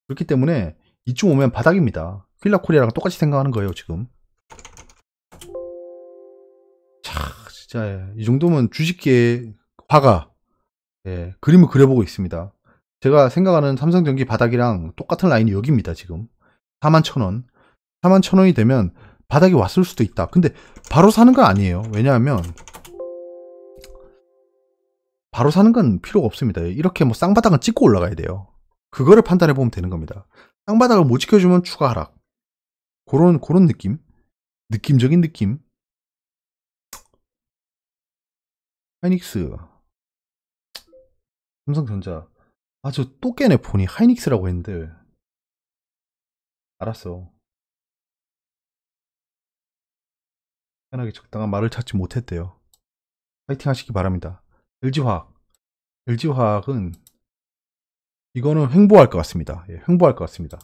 그렇기 때문에 이쯤 오면 바닥입니다. 휠라코리아랑 똑같이 생각하는 거예요, 지금. 자, 진짜 이 정도면 주식계의 화가 그림을 그려보고 있습니다. 제가 생각하는 삼성전기 바닥이랑 똑같은 라인이 여기입니다, 지금. 41,000원. 41,000원이 되면 바닥이 왔을 수도 있다. 근데 바로 사는 건 아니에요. 왜냐하면 바로 사는 건 필요가 없습니다. 이렇게 뭐 쌍바닥은 찍고 올라가야 돼요. 그거를 판단해 보면 되는 겁니다. 쌍바닥을 못 지켜주면 추가 하락. 그런 느낌? 느낌적인 느낌? 하이닉스, 삼성전자. 저 또 깨네 폰이 하이닉스라고 했는데. 알았어. 편하게 적당한 말을 찾지 못했대요. 파이팅 하시기 바랍니다. LG화학. LG화학은 이거는 횡보할 것 같습니다. 횡보할 것 같습니다.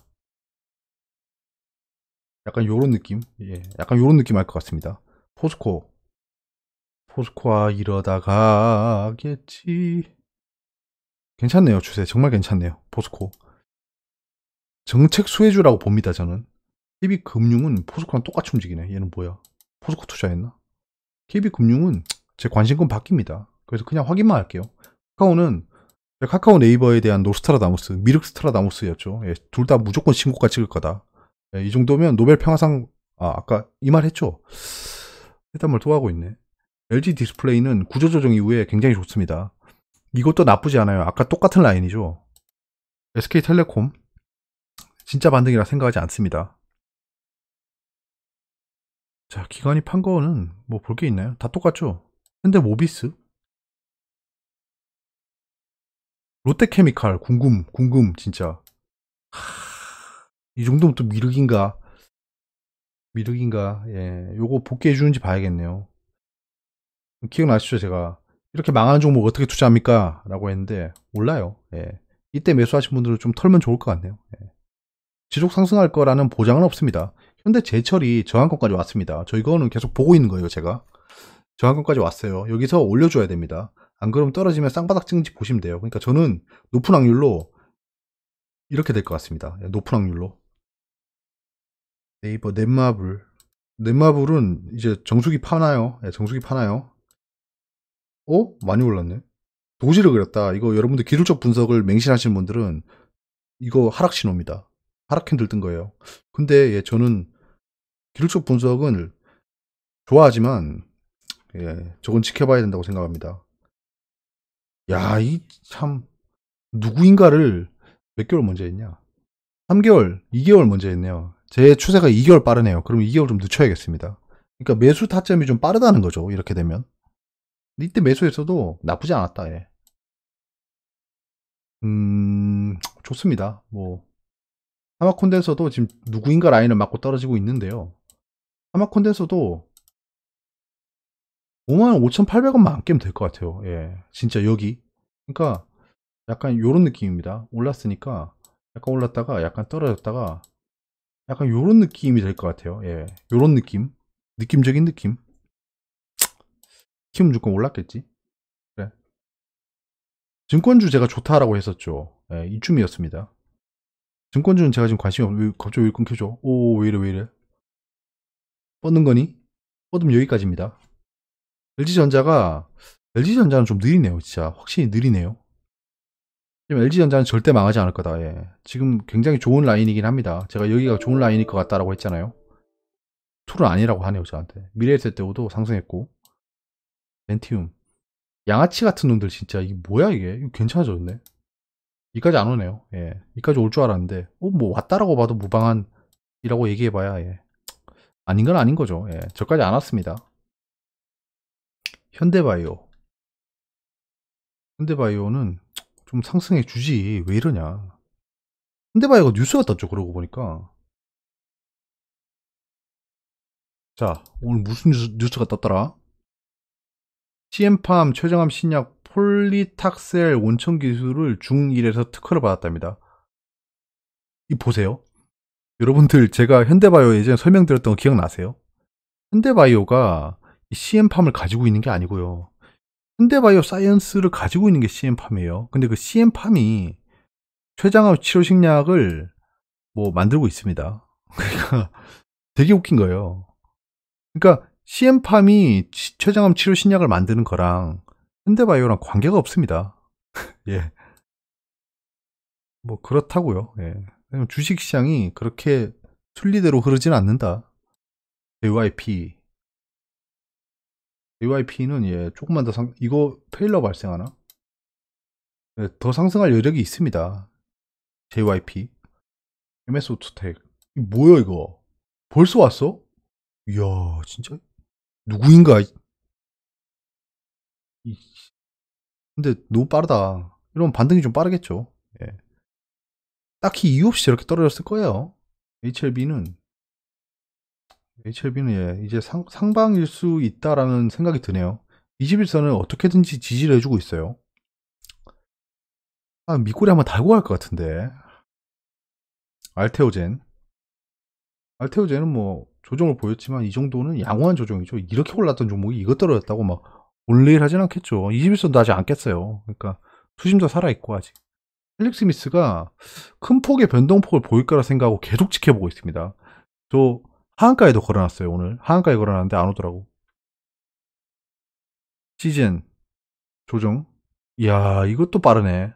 약간 요런 느낌. 예, 약간 요런 느낌 할 것 같습니다. 포스코. 포스코아 이러다가겠지. 괜찮네요. 추세 정말 괜찮네요. 포스코. 정책 수혜주라고 봅니다. 저는. KB금융은 포스코랑 똑같이 움직이네. 얘는 뭐야? 포스코 투자했나? KB금융은 제 관심권 바뀝니다. 그래서 그냥 확인만 할게요. 카카오는 카카오 네이버에 대한 노스트라다무스, 미륵스트라다무스였죠. 예, 둘 다 무조건 신고가 찍을 거다. 예, 이 정도면 노벨 평화상, 아까 이 말 했죠? 일단 뭘 또 하고 있네. LG 디스플레이는 구조조정 이후에 굉장히 좋습니다. 이것도 나쁘지 않아요. 아까 똑같은 라인이죠. SK텔레콤, 진짜 반등이라 생각하지 않습니다. 자, 기관이 판 거는 뭐 볼 게 있나요? 다 똑같죠? 현대모비스, 롯데케미칼, 궁금, 진짜. 이 정도면 또 미륵인가? 미륵인가? 예, 요거 복귀해 주는지 봐야겠네요. 기억나시죠? 제가 이렇게 망하는 종목 어떻게 투자합니까? 라고 했는데 몰라요. 예. 이때 매수하신 분들은 좀 털면 좋을 것 같네요. 예. 지속 상승할 거라는 보장은 없습니다. 현대제철이 저항권까지 왔습니다. 저 이거는 계속 보고 있는 거예요. 제가 저항권까지 왔어요. 여기서 올려줘야 됩니다. 안 그러면 떨어지면 쌍바닥 찍는지 보시면 돼요. 그러니까 저는 높은 확률로 이렇게 될 것 같습니다. 예, 높은 확률로. 네이버 넷마블은 이제 정수기 파나요? 예, 정수기 파나요? 많이 올랐네. 도지를 그렸다. 이거 여러분들 기술적 분석을 맹신하시는 분들은 이거 하락 신호입니다. 하락 캔들 뜬 거예요. 근데 예, 저는 기술적 분석은 좋아하지만 예, 저건 지켜봐야 된다고 생각합니다. 야, 이 참 누구인가를 몇 개월 먼저 했냐? 3개월, 2개월 먼저 했네요. 제 추세가 2개월 빠르네요. 그럼 2개월 좀 늦춰야겠습니다. 그러니까 매수 타점이 좀 빠르다는 거죠. 이렇게 되면. 이때 매수했어도 나쁘지 않았다. 예. 좋습니다. 뭐 하마 콘덴서도 지금 누구인가 라인을 맞고 떨어지고 있는데요. 하마 콘덴서도 55,800원만 안 깨면 될 것 같아요. 예, 진짜 여기. 그러니까 약간 요런 느낌입니다. 올랐으니까 약간 올랐다가 약간 떨어졌다가 약간 요런 느낌이 될 것 같아요. 예, 요런 느낌. 느낌적인 느낌. 키움 무조건 올랐겠지. 그래. 증권주 제가 좋다라고 했었죠. 예, 이쯤이었습니다. 증권주는 제가 지금 관심이 없, 갑자기 왜 끊겨져? 오, 왜 이래, 왜 이래. 뻗는 거니? 뻗으면 여기까지입니다. LG전자가, LG전자는 좀 느리네요. 진짜. 확실히 느리네요. 지금 LG전자는 절대 망하지 않을 거다. 예. 지금 굉장히 좋은 라인이긴 합니다. 제가 여기가 좋은 라인일 것 같다라고 했잖아요. 툴은 아니라고 하네요, 저한테. 미래에셋때도 상승했고. 벤티움. 양아치 같은 놈들 진짜. 이게 뭐야, 이게? 이거 괜찮아졌네. 이까지 안 오네요. 예. 이까지 올 줄 알았는데, 뭐 왔다라고 봐도 무방한이라고 얘기해봐야, 예. 아닌 건 아닌 거죠. 예. 저까지 안 왔습니다. 현대바이오. 현대바이오는 좀 상승해 주지. 왜 이러냐. 현대바이오가 뉴스가 떴죠, 그러고 보니까. 자, 오늘 무슨 뉴스가 떴더라? CM팜 최정암 신약 폴리탁셀 원천 기술을 중1에서 특허를 받았답니다. 이 보세요. 여러분들 제가 현대바이오 예전에 설명드렸던 거 기억나세요? 현대바이오가 CM팜을 가지고 있는 게 아니고요. 현대바이오 사이언스를 가지고 있는 게 CM팜이에요. 근데 그 CM팜이 췌장암 치료식약을 뭐 만들고 있습니다. 그러니까 되게 웃긴 거예요. 그러니까 CM팜이 췌장암 치료식약을 만드는 거랑 현대바이오랑 관계가 없습니다. 예. 뭐 그렇다고요. 예. 주식 시장이 그렇게 순리대로 흐르지는 않는다. JYP. JYP는 예, 조금만 더 이거 페일러 발생하나? 예, 더 상승할 여력이 있습니다. JYP. MS오토텍. 이 뭐야 이거? 벌써 왔어? 이야, 진짜 누구인가? 근데 너무 빠르다. 이러면 반등이 좀 빠르겠죠. 예. 딱히 이유 없이 저렇게 떨어졌을 거예요. HLB는 예, 이제 상방일 수 있다라는 생각이 드네요. 21선은 어떻게든지 지지를 해주고 있어요. 밑꼬리 한번 달고 갈 것 같은데. 알테오젠. 알테오제는 뭐 조정을 보였지만 이 정도는 양호한 조정이죠. 이렇게 올랐던 종목이 이것 떨어졌다고 막 올레일 하진 않겠죠. 21선도 아직 안 깼어요. 그러니까 투심도 살아있고 아직. 펠릭스 스미스가 큰 폭의 변동폭을 보일 거라 생각하고 계속 지켜보고 있습니다. 저 하한가에도 걸어놨어요. 오늘 하한가에 걸어놨는데 안 오더라고. 시즌 조정. 이야, 이것도 빠르네.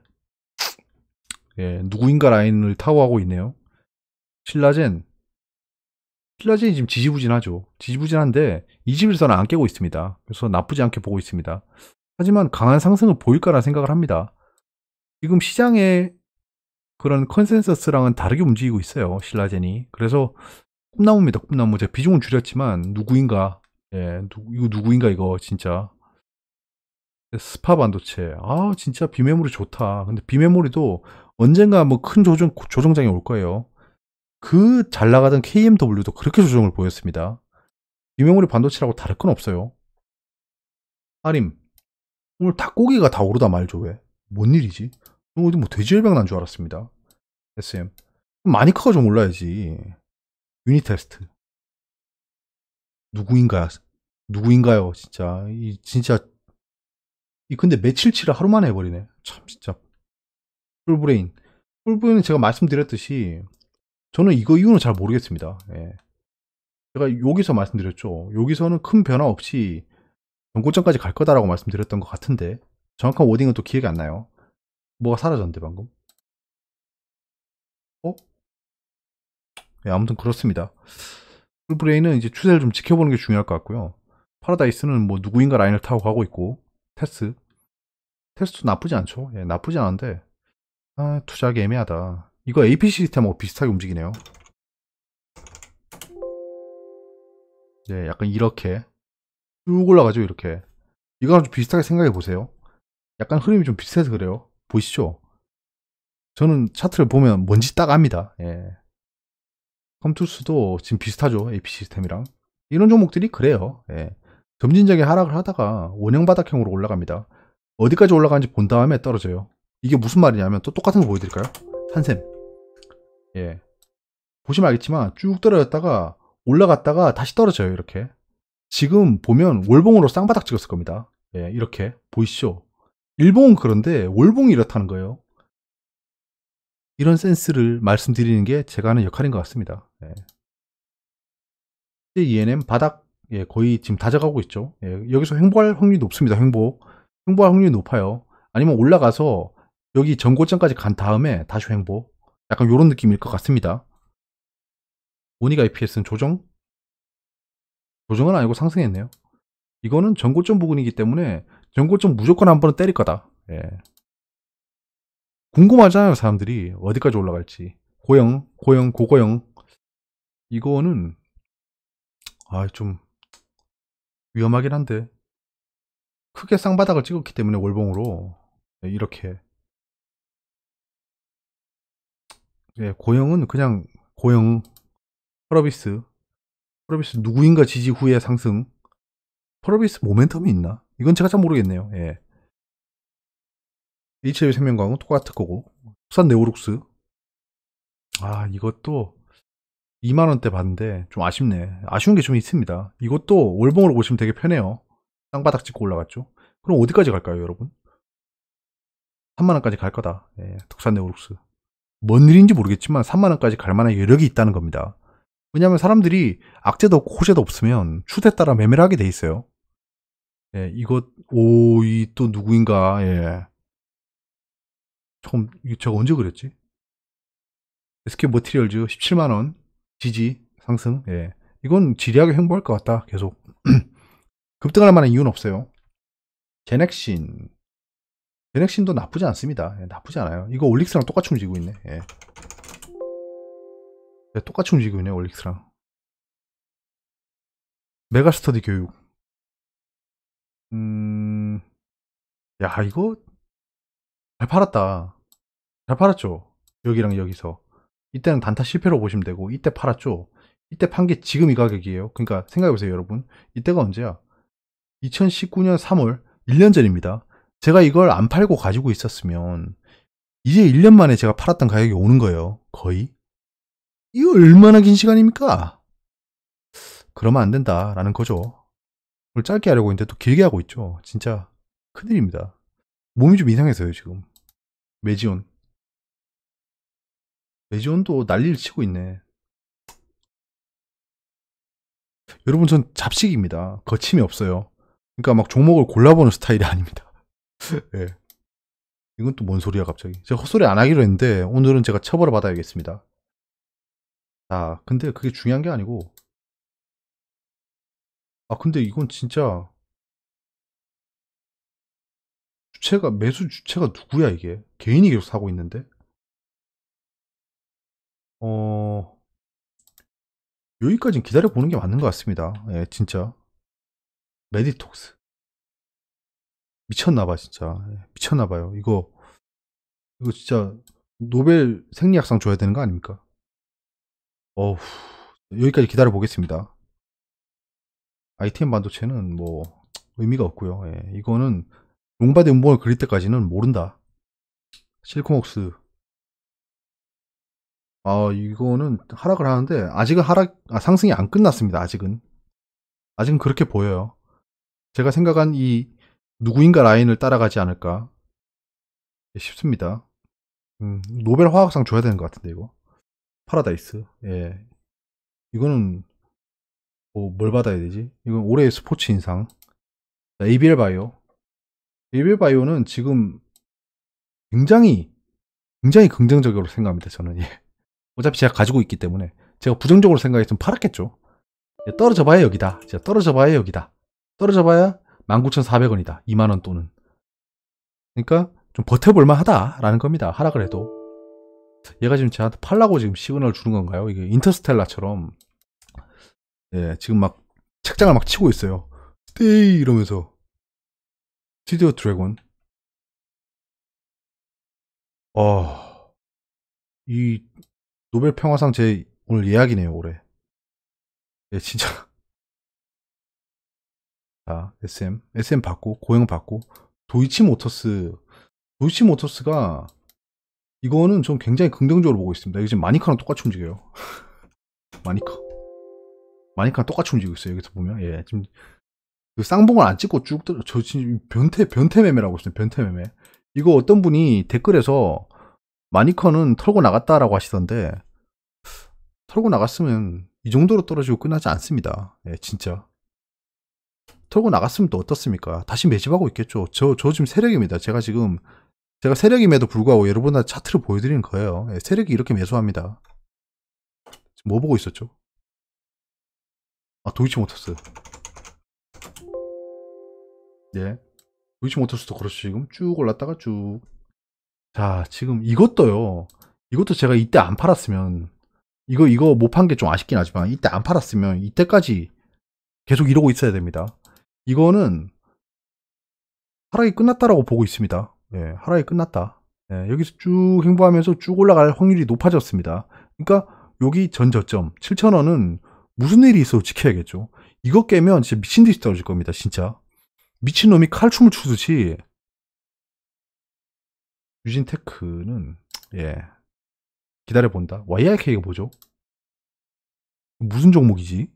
예, 누구인가 라인을 타고 가고 있네요. 신라젠. 신라젠이 지금 지지부진하죠. 지지부진한데 21선은 안 깨고 있습니다. 그래서 나쁘지 않게 보고 있습니다. 하지만 강한 상승을 보일까라는 생각을 합니다. 지금 시장의 그런 컨센서스랑은 다르게 움직이고 있어요. 신라젠이. 그래서 꿈나무입니다. 꿈나무. 제가 비중은 줄였지만 누구인가. 예, 이거 누구인가 이거 진짜. 스파 반도체. 아, 진짜 비메모리 좋다. 근데 비메모리도 언젠가 뭐 큰 조정장이 올 거예요. 그 잘 나가던 KMW도 그렇게 조정을 보였습니다. 비메모리 반도체라고 다를 건 없어요. 아림. 오늘 닭고기가 다 오르다 말죠, 왜? 뭔 일이지? 어디 뭐 돼지열병 난 줄 알았습니다. SM. 많이 커가 좀 올라야지. 유니 테스트. 누구인가요? 진짜. 진짜. 근데 며칠치를 하루 만에 해버리네. 참, 진짜. 풀브레인. 풀브레인은 제가 말씀드렸듯이, 저는 이거 이유는 잘 모르겠습니다. 예. 제가 여기서 말씀드렸죠. 여기서는 큰 변화 없이 전고점까지 갈 거다라고 말씀드렸던 것 같은데, 정확한 워딩은 또 기억이 안 나요. 뭐가 사라졌는데, 방금? 어? 예, 아무튼 그렇습니다. 풀브레인은 이제 추세를 좀 지켜보는 게 중요할 것 같고요. 파라다이스는 뭐 누구인가 라인을 타고 가고 있고, 테스트도 나쁘지 않죠. 예, 나쁘지 않은데, 아, 투자하기 애매하다. 이거 AP 시스템하고 비슷하게 움직이네요. 네, 약간 이렇게 쭉 올라가죠, 이렇게. 이거랑 좀 비슷하게 생각해 보세요. 약간 흐름이 좀 비슷해서 그래요. 보이시죠? 저는 차트를 보면 뭔지 딱 압니다. 예. 컴투스도 지금 비슷하죠, AP 시스템이랑. 이런 종목들이 그래요. 예. 점진적인 하락을 하다가 원형 바닥형으로 올라갑니다. 어디까지 올라가는지 본 다음에 떨어져요. 이게 무슨 말이냐면 또 똑같은 거 보여드릴까요? 한샘. 예. 보시면 알겠지만 쭉 떨어졌다가 올라갔다가 다시 떨어져요, 이렇게. 지금 보면 월봉으로 쌍바닥 찍었을 겁니다. 예, 이렇게 보이시죠? 일봉은 그런데 월봉이 이렇다는 거예요. 이런 센스를 말씀드리는 게 제가 하는 역할인 것 같습니다. 예. ENM 바닥, 예, 거의 지금 다져가고 있죠. 예, 여기서 횡보할 확률이 높습니다. 횡보할 확률이 높아요. 아니면 올라가서 여기 전고점까지 간 다음에 다시 횡보. 약간 이런 느낌일 것 같습니다. 모니가 EPS는 조정은 아니고 상승했네요. 이거는 전고점 부근이기 때문에 전고점 무조건 한 번은 때릴 거다. 예. 궁금하잖아요, 사람들이. 어디까지 올라갈지. 고고형. 이거는, 좀 위험하긴 한데. 크게 쌍바닥을 찍었기 때문에 월봉으로. 네, 이렇게. 예, 고형은 그냥 고형. 프로비스 누구인가 지지 후에 상승. 프로비스 모멘텀이 있나? 이건 제가 잘 모르겠네요. 예. HL 생명광은 똑같을 거고. 국산 네오룩스. 이것도 2만원대 봤는데 좀 아쉽네. 아쉬운 게 좀 있습니다. 이것도 월봉으로 보시면 되게 편해요. 땅바닥 찍고 올라갔죠. 그럼 어디까지 갈까요, 여러분? 3만원까지 갈 거다. 예, 국산 네오룩스. 뭔 일인지 모르겠지만 3만원까지 갈 만한 여력이 있다는 겁니다. 왜냐하면 사람들이 악재도 없고 호재도 없으면 추세에 따라 매매를 하게 돼 있어요. 예, 이 또 누구인가, 예. 제가 언제 그랬지? SK 머티리얼즈 17만원 지지 상승. 예. 이건 지리하게 횡보할 것 같다. 계속 급등할 만한 이유는 없어요. 제넥신도 나쁘지 않습니다. 예, 나쁘지 않아요. 이거 올릭스랑 똑같이 움직이고 있네. 예. 예, 똑같이 움직이고 있네, 올릭스랑. 메가스터디 교육. 야, 이거 잘 팔았다. 잘 팔았죠. 여기랑 여기서. 이때는 단타 실패로 보시면 되고, 이때 팔았죠. 이때 판 게 지금 이 가격이에요. 그러니까 생각해보세요, 여러분. 이때가 언제야? 2019년 3월, 1년 전입니다. 제가 이걸 안 팔고 가지고 있었으면, 이제 1년 만에 제가 팔았던 가격이 오는 거예요. 거의. 이거 얼마나 긴 시간입니까? 그러면 안 된다라는 거죠. 그걸 짧게 하려고 했는데 또 길게 하고 있죠. 진짜 큰일입니다. 몸이 좀 이상해서요, 지금. 매지온. 매지온도 난리를 치고 있네. 여러분, 전 잡식입니다. 거침이 없어요. 그러니까 막 종목을 골라보는 스타일이 아닙니다. 예. 이건 또 뭔 소리야, 갑자기. 제가 헛소리 안 하기로 했는데, 오늘은 제가 처벌을 받아야겠습니다. 아, 근데 그게 중요한 게 아니고, 아, 근데 이건 진짜, 매수 주체가 누구야, 이게? 개인이 계속 사고 있는데? 어, 여기까지는 기다려보는 게 맞는 것 같습니다. 예, 진짜. 메디톡스. 미쳤나봐, 진짜. 예, 미쳤나봐요. 이거 진짜, 노벨 생리학상 줘야 되는 거 아닙니까? 어후, 여기까지 기다려보겠습니다. ITM 반도체는 뭐, 의미가 없고요. 예, 이거는, 롱바디 음봉을 그릴 때까지는 모른다. 실코목스. 아, 이거는 하락을 하는데, 아직은 상승이 안 끝났습니다, 아직은. 아직은 그렇게 보여요. 제가 생각한 이, 누구인가 라인을 따라가지 않을까 싶습니다. 노벨 화학상 줘야 되는 것 같은데, 이거. 파라다이스. 예. 이거는, 뭐, 뭘 받아야 되지? 이건 올해의 스포츠 인상. ABL 바이오. ABL 바이오는 지금 굉장히, 굉장히 긍정적으로 생각합니다, 저는. 예. 어차피 제가 가지고 있기 때문에. 제가 부정적으로 생각했으면 팔았겠죠. 떨어져 봐야 여기다. 진짜 떨어져 봐야 여기다. 떨어져 봐야 19,400원이다. 2만원 또는. 그러니까 좀 버텨볼만 하다라는 겁니다. 하락을 해도. 얘가 지금 저한테 팔라고 지금 시그널 주는 건가요? 이게 인터스텔라처럼. 예, 지금 막 책장을 막 치고 있어요. 스테이 이러면서. 스튜디오 드래곤. 어, 이 노벨 평화상 제 오늘 예약이네요, 올해. 예, 진짜. 자, SM 받고, 고용 받고, 도이치모터스. 도이치모터스가 이거는 좀 굉장히 긍정적으로 보고 있습니다. 이거 지금 마니카랑 똑같이 움직여요. 마니카. 마니카랑 똑같이 움직이고 있어요. 여기서 보면. 예, 지금 그 쌍봉을 안 찍고 쭉 들어. 저 지금 변태 매매라고 했어요. 변태 매매. 이거 어떤 분이 댓글에서 마니커는 털고 나갔다라고 하시던데, 털고 나갔으면 이 정도로 떨어지고 끝나지 않습니다. 예, 진짜. 털고 나갔으면 또 어떻습니까? 다시 매집하고 있겠죠. 저 지금 세력입니다. 제가 세력임에도 불구하고 여러분한테 차트를 보여드리는 거예요. 예, 세력이 이렇게 매수합니다. 지금 뭐 보고 있었죠? 아, 도이치모터스. 예. 도이치모터스도 그렇죠. 지금 쭉 올랐다가 쭉. 자, 지금 이것도요. 이것도 제가 이때 안 팔았으면, 이거 못 판 게 좀 아쉽긴 하지만, 이때 안 팔았으면, 이때까지 계속 이러고 있어야 됩니다. 이거는 하락이 끝났다라고 보고 있습니다. 예, 하락이 끝났다. 예, 여기서 쭉 행보하면서 쭉 올라갈 확률이 높아졌습니다. 그러니까 여기 전 저점 7,000원은 무슨 일이 있어도 지켜야겠죠. 이거 깨면 진짜 미친 듯이 떨어질 겁니다. 진짜 미친놈이 칼춤을 추듯이. 유진테크는 예, 기다려본다. YIK가 뭐죠? 무슨 종목이지?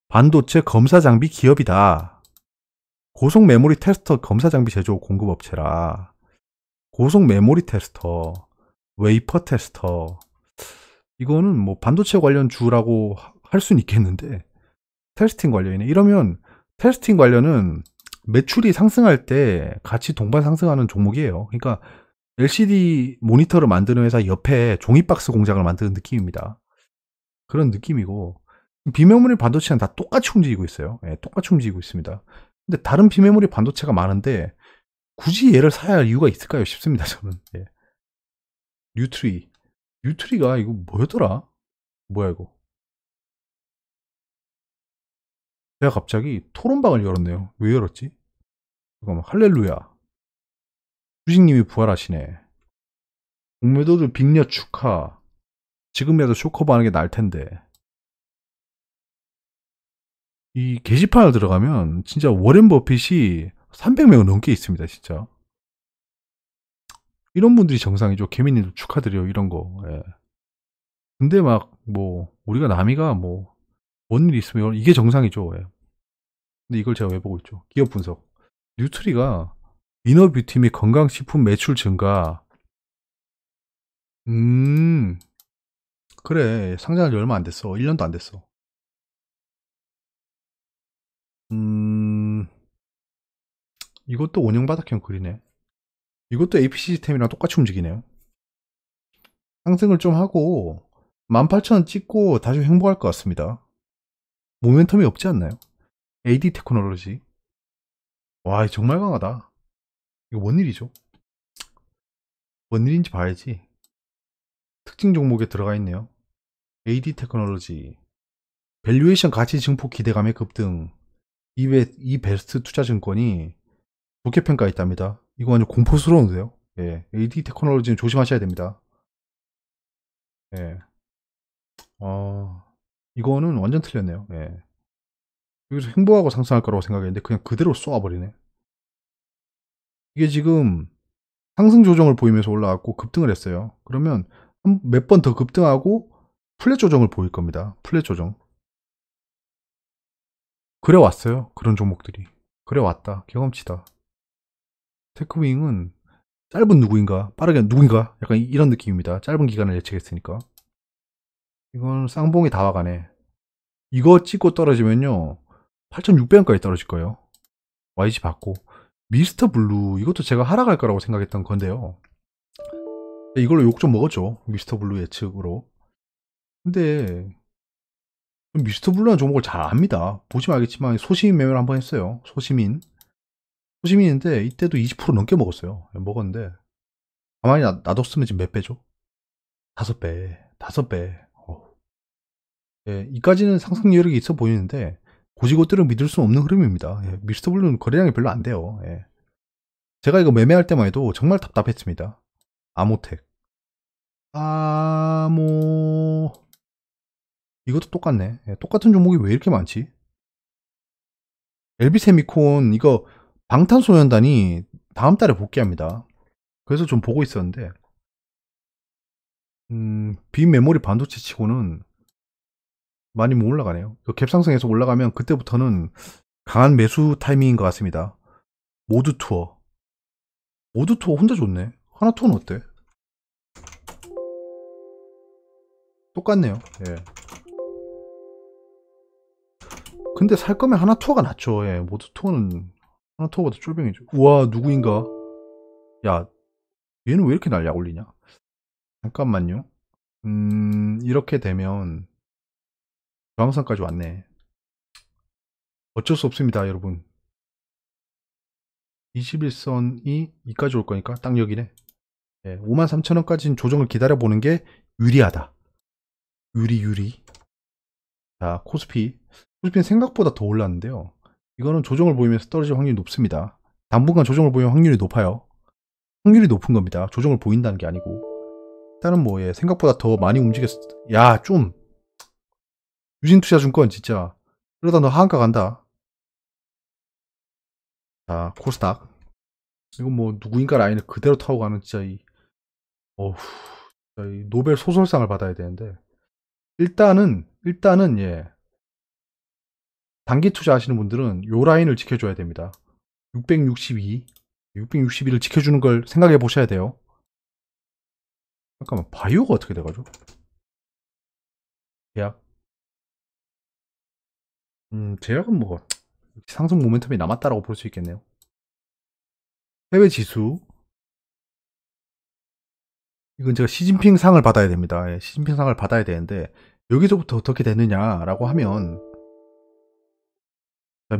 반도체 검사 장비 기업이다. 고속 메모리 테스터 검사 장비 제조 공급업체라. 고속 메모리 테스터, 웨이퍼 테스터. 이거는 뭐 반도체 관련 주라고 할 수는 있겠는데, 테스팅 관련이네. 이러면 테스팅 관련은 매출이 상승할 때 같이 동반 상승하는 종목이에요. 그러니까 LCD 모니터를 만드는 회사 옆에 종이박스 공장을 만드는 느낌입니다. 그런 느낌이고, 비메모리 반도체는 다 똑같이 움직이고 있어요. 예, 똑같이 움직이고 있습니다. 근데 다른 비메모리 반도체가 많은데 굳이 얘를 사야 할 이유가 있을까요? 싶습니다. 저는. 예. 뉴트리. 뉴트리가 이거 뭐였더라? 뭐야 이거? 제가 갑자기 토론방을 열었네요. 왜 열었지? 잠깐만. 할렐루야. 주식님이 부활하시네. 공매도들 빅녀 축하. 지금이라도 쇼커버 하는 게 나을 텐데. 이 게시판을 들어가면 진짜 워렌 버핏이 300명 넘게 있습니다. 진짜. 이런 분들이 정상이죠. 개미님도 축하드려요. 이런 거. 예. 근데 막 뭐 우리가 남이가 뭐 뭔 일이 있으면 이게 정상이죠. 예. 근데 이걸 제가 왜 보고 있죠? 기업 분석. 뉴트리가 이너뷰티 및 건강식품 매출 증가. 음, 그래. 상장한 지 얼마 안 됐어. 1년도 안 됐어. 음, 이것도 원형바닥형 글이네. 이것도 AP 시스템이랑 똑같이 움직이네요. 상승을 좀 하고 18,000원 찍고 다시 횡보할 것 같습니다. 모멘텀이 없지 않나요? AD 테크놀로지. 와, 정말 강하다. 이거 뭔 일이죠? 뭔 일인지 봐야지. 특징 종목에 들어가 있네요. AD 테크놀로지. 밸류에이션 가치 증폭 기대감의 급등. 이 베스트 투자증권이 좋게 평가했답니다. 이거 완전 공포스러운데요. 예. AD 테크놀로지는 조심하셔야 됩니다. 예. 이거는 완전 틀렸네요. 예. 여기서 횡보하고 상승할 거라고 생각했는데 그냥 그대로 쏘아버리네. 이게 지금 상승 조정을 보이면서 올라왔고 급등을 했어요. 그러면 몇 번 더 급등하고 플랫 조정을 보일 겁니다. 플랫 조정. 그래 왔어요. 그런 종목들이. 그래 왔다. 경험치다. 테크윙은 짧은 누구인가, 빠르게 누구인가, 약간 이런 느낌입니다. 짧은 기간을 예측했으니까. 이건 쌍봉이 다 와가네. 이거 찍고 떨어지면요 8,600원까지 떨어질 거예요. YG 받고. 미스터 블루 이것도 제가 하락할 거라고 생각했던 건데요. 이걸로 욕 좀 먹었죠. 미스터 블루 예측으로. 근데 미스터 블루라는 종목을 잘 압니다. 보시면 알겠지만 소시민 매매를 한번 했어요. 소시민인데 이때도 20% 넘게 먹었어요. 먹었는데 가만히 놔뒀으면 지금 몇 배죠? 5배. 5배. 예, 이까지는 상승 여력이 있어 보이는데 고지고대로 믿을 수 없는 흐름입니다. 예, 미스터 블루는 거래량이 별로 안 돼요. 예. 제가 이거 매매할 때만 해도 정말 답답했습니다. 아모텍. 아모 이것도 똑같네. 예, 똑같은 종목이 왜 이렇게 많지? LB세미콘 이거 방탄소년단이 다음 달에 복귀합니다. 그래서 좀 보고 있었는데 빈메모리 반도체 치고는 많이 못 올라가네요. 갭상승해서 올라가면 그때부터는 강한 매수 타이밍인 것 같습니다. 모드 투어. 모드 투어 혼자 좋네. 하나 투어는 어때? 똑같네요. 예. 근데 살 거면 하나 투어가 낫죠. 예. 모드 투어는 하나 투어보다 쫄병이죠. 우와, 누구인가? 야, 얘는 왜 이렇게 날 약 올리냐? 잠깐만요. 이렇게 되면 저항선까지 왔네. 어쩔 수 없습니다, 여러분. 21선이 이까지 올 거니까 딱 여기네. 예, 53,000원까지는 조정을 기다려보는 게 유리하다. 유리. 자, 코스피는 생각보다 더 올랐는데요. 이거는 조정을 보이면서 떨어질 확률이 높습니다. 당분간 조정을 보이면 확률이 높아요. 확률이 높은 겁니다. 조정을 보인다는 게 아니고. 일단은 뭐, 예, 생각보다 더 많이 움직였어. 야, 좀. 유진투자증권, 진짜. 그러다 너 하한가 간다. 자, 코스닥. 이건 뭐, 누구인가 라인을 그대로 타고 가는 진짜 어후, 진짜 이 노벨 소설상을 받아야 되는데. 일단은, 예. 단기 투자 하시는 분들은 요 라인을 지켜줘야 됩니다. 662를 지켜주는 걸 생각해 보셔야 돼요. 잠깐만, 바이오가 어떻게 돼가죠? 제약. 제약은 뭐, 상승 모멘텀이 남았다라고 볼 수 있겠네요. 해외 지수. 이건 제가 시진핑 상을 받아야 됩니다. 예, 시진핑 상을 받아야 되는데, 여기서부터 어떻게 되느냐라고 하면,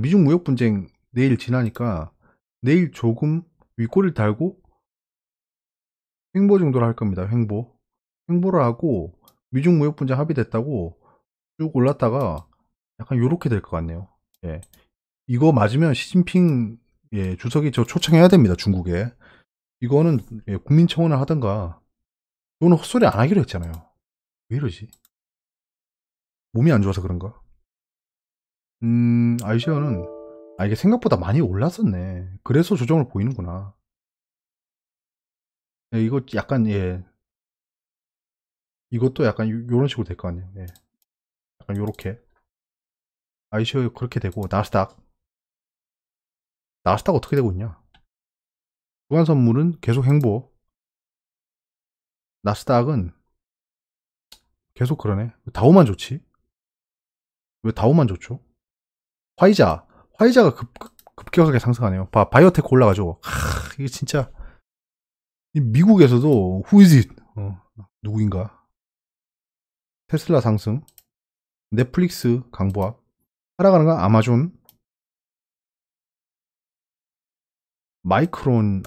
미중 무역 분쟁 내일 지나니까, 내일 조금 윗꼬리를 달고, 횡보 정도를 할 겁니다. 횡보를 하고, 미중 무역 분쟁 합의됐다고 쭉 올랐다가, 약간 요렇게 될 것 같네요. 예. 이거 맞으면 시진핑 예, 주석이 저 초청해야 됩니다. 중국에. 이거는 예, 국민청원을 하든가 이거는 헛소리 안 하기로 했잖아요. 왜 이러지? 몸이 안 좋아서 그런가? 아이시어는 이게 생각보다 많이 올랐었네. 그래서 조정을 보이는구나. 예, 이거 약간 예, 이것도 약간 요런 식으로 될 거 아니에요. 예. 약간 요렇게. 아이시어 그렇게 되고, 나스닥 어떻게 되고 있냐? 주간 선물은 계속 행보. 나스닥은 계속 그러네. 다우만 좋지? 왜 다우만 좋죠? 화이자가 급격하게 상승하네요. 바이오테크 올라가죠. 이게 진짜 미국에서도 후이짓 누구인가? 테슬라 상승, 넷플릭스 강보합, 하락하는 건 아마존, 마이크론.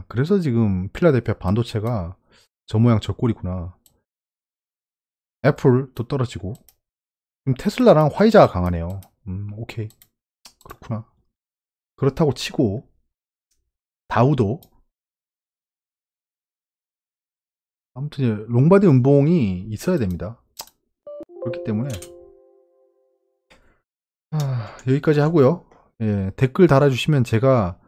그래서 지금 필라델피아 반도체가 저 모양 저 꼴이구나. 애플도 떨어지고 지금 테슬라랑 화이자가 강하네요. 오케이. 그렇구나. 그렇다고 치고 다우도 아무튼 이제 롱바디 음봉이 있어야 됩니다. 그렇기 때문에 여기까지 하고요. 예, 댓글 달아주시면 제가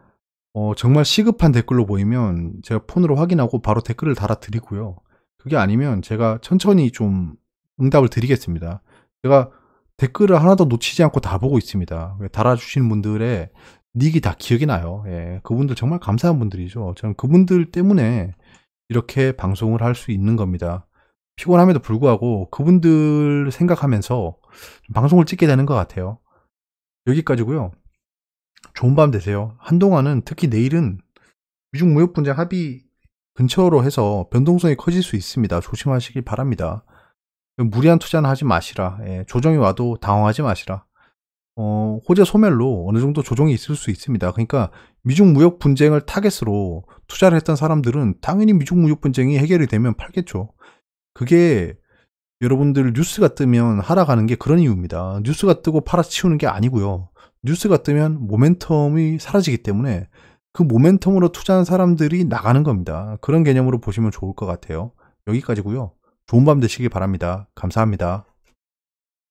정말 시급한 댓글로 보이면 제가 폰으로 확인하고 바로 댓글을 달아드리고요. 그게 아니면 제가 천천히 좀 응답을 드리겠습니다. 제가 댓글을 하나도 놓치지 않고 다 보고 있습니다. 달아주시는 분들의 닉이 다 기억이 나요. 예, 그분들 정말 감사한 분들이죠. 저는 그분들 때문에 이렇게 방송을 할 수 있는 겁니다. 피곤함에도 불구하고 그분들 생각하면서 방송을 찍게 되는 것 같아요. 여기까지고요. 좋은 밤 되세요. 한동안은 특히 내일은 미중 무역 분쟁 합의 근처로 해서 변동성이 커질 수 있습니다. 조심하시길 바랍니다. 무리한 투자는 하지 마시라. 예, 조정이 와도 당황하지 마시라. 호재 소멸로 어느 정도 조정이 있을 수 있습니다. 그러니까 미중 무역 분쟁을 타겟으로 투자를 했던 사람들은 당연히 미중 무역 분쟁이 해결이 되면 팔겠죠. 그게 여러분들 뉴스가 뜨면 하락하는 게 그런 이유입니다. 뉴스가 뜨고 팔아치우는 게 아니고요. 뉴스가 뜨면 모멘텀이 사라지기 때문에 그 모멘텀으로 투자한 사람들이 나가는 겁니다. 그런 개념으로 보시면 좋을 것 같아요. 여기까지고요. 좋은 밤 되시길 바랍니다. 감사합니다.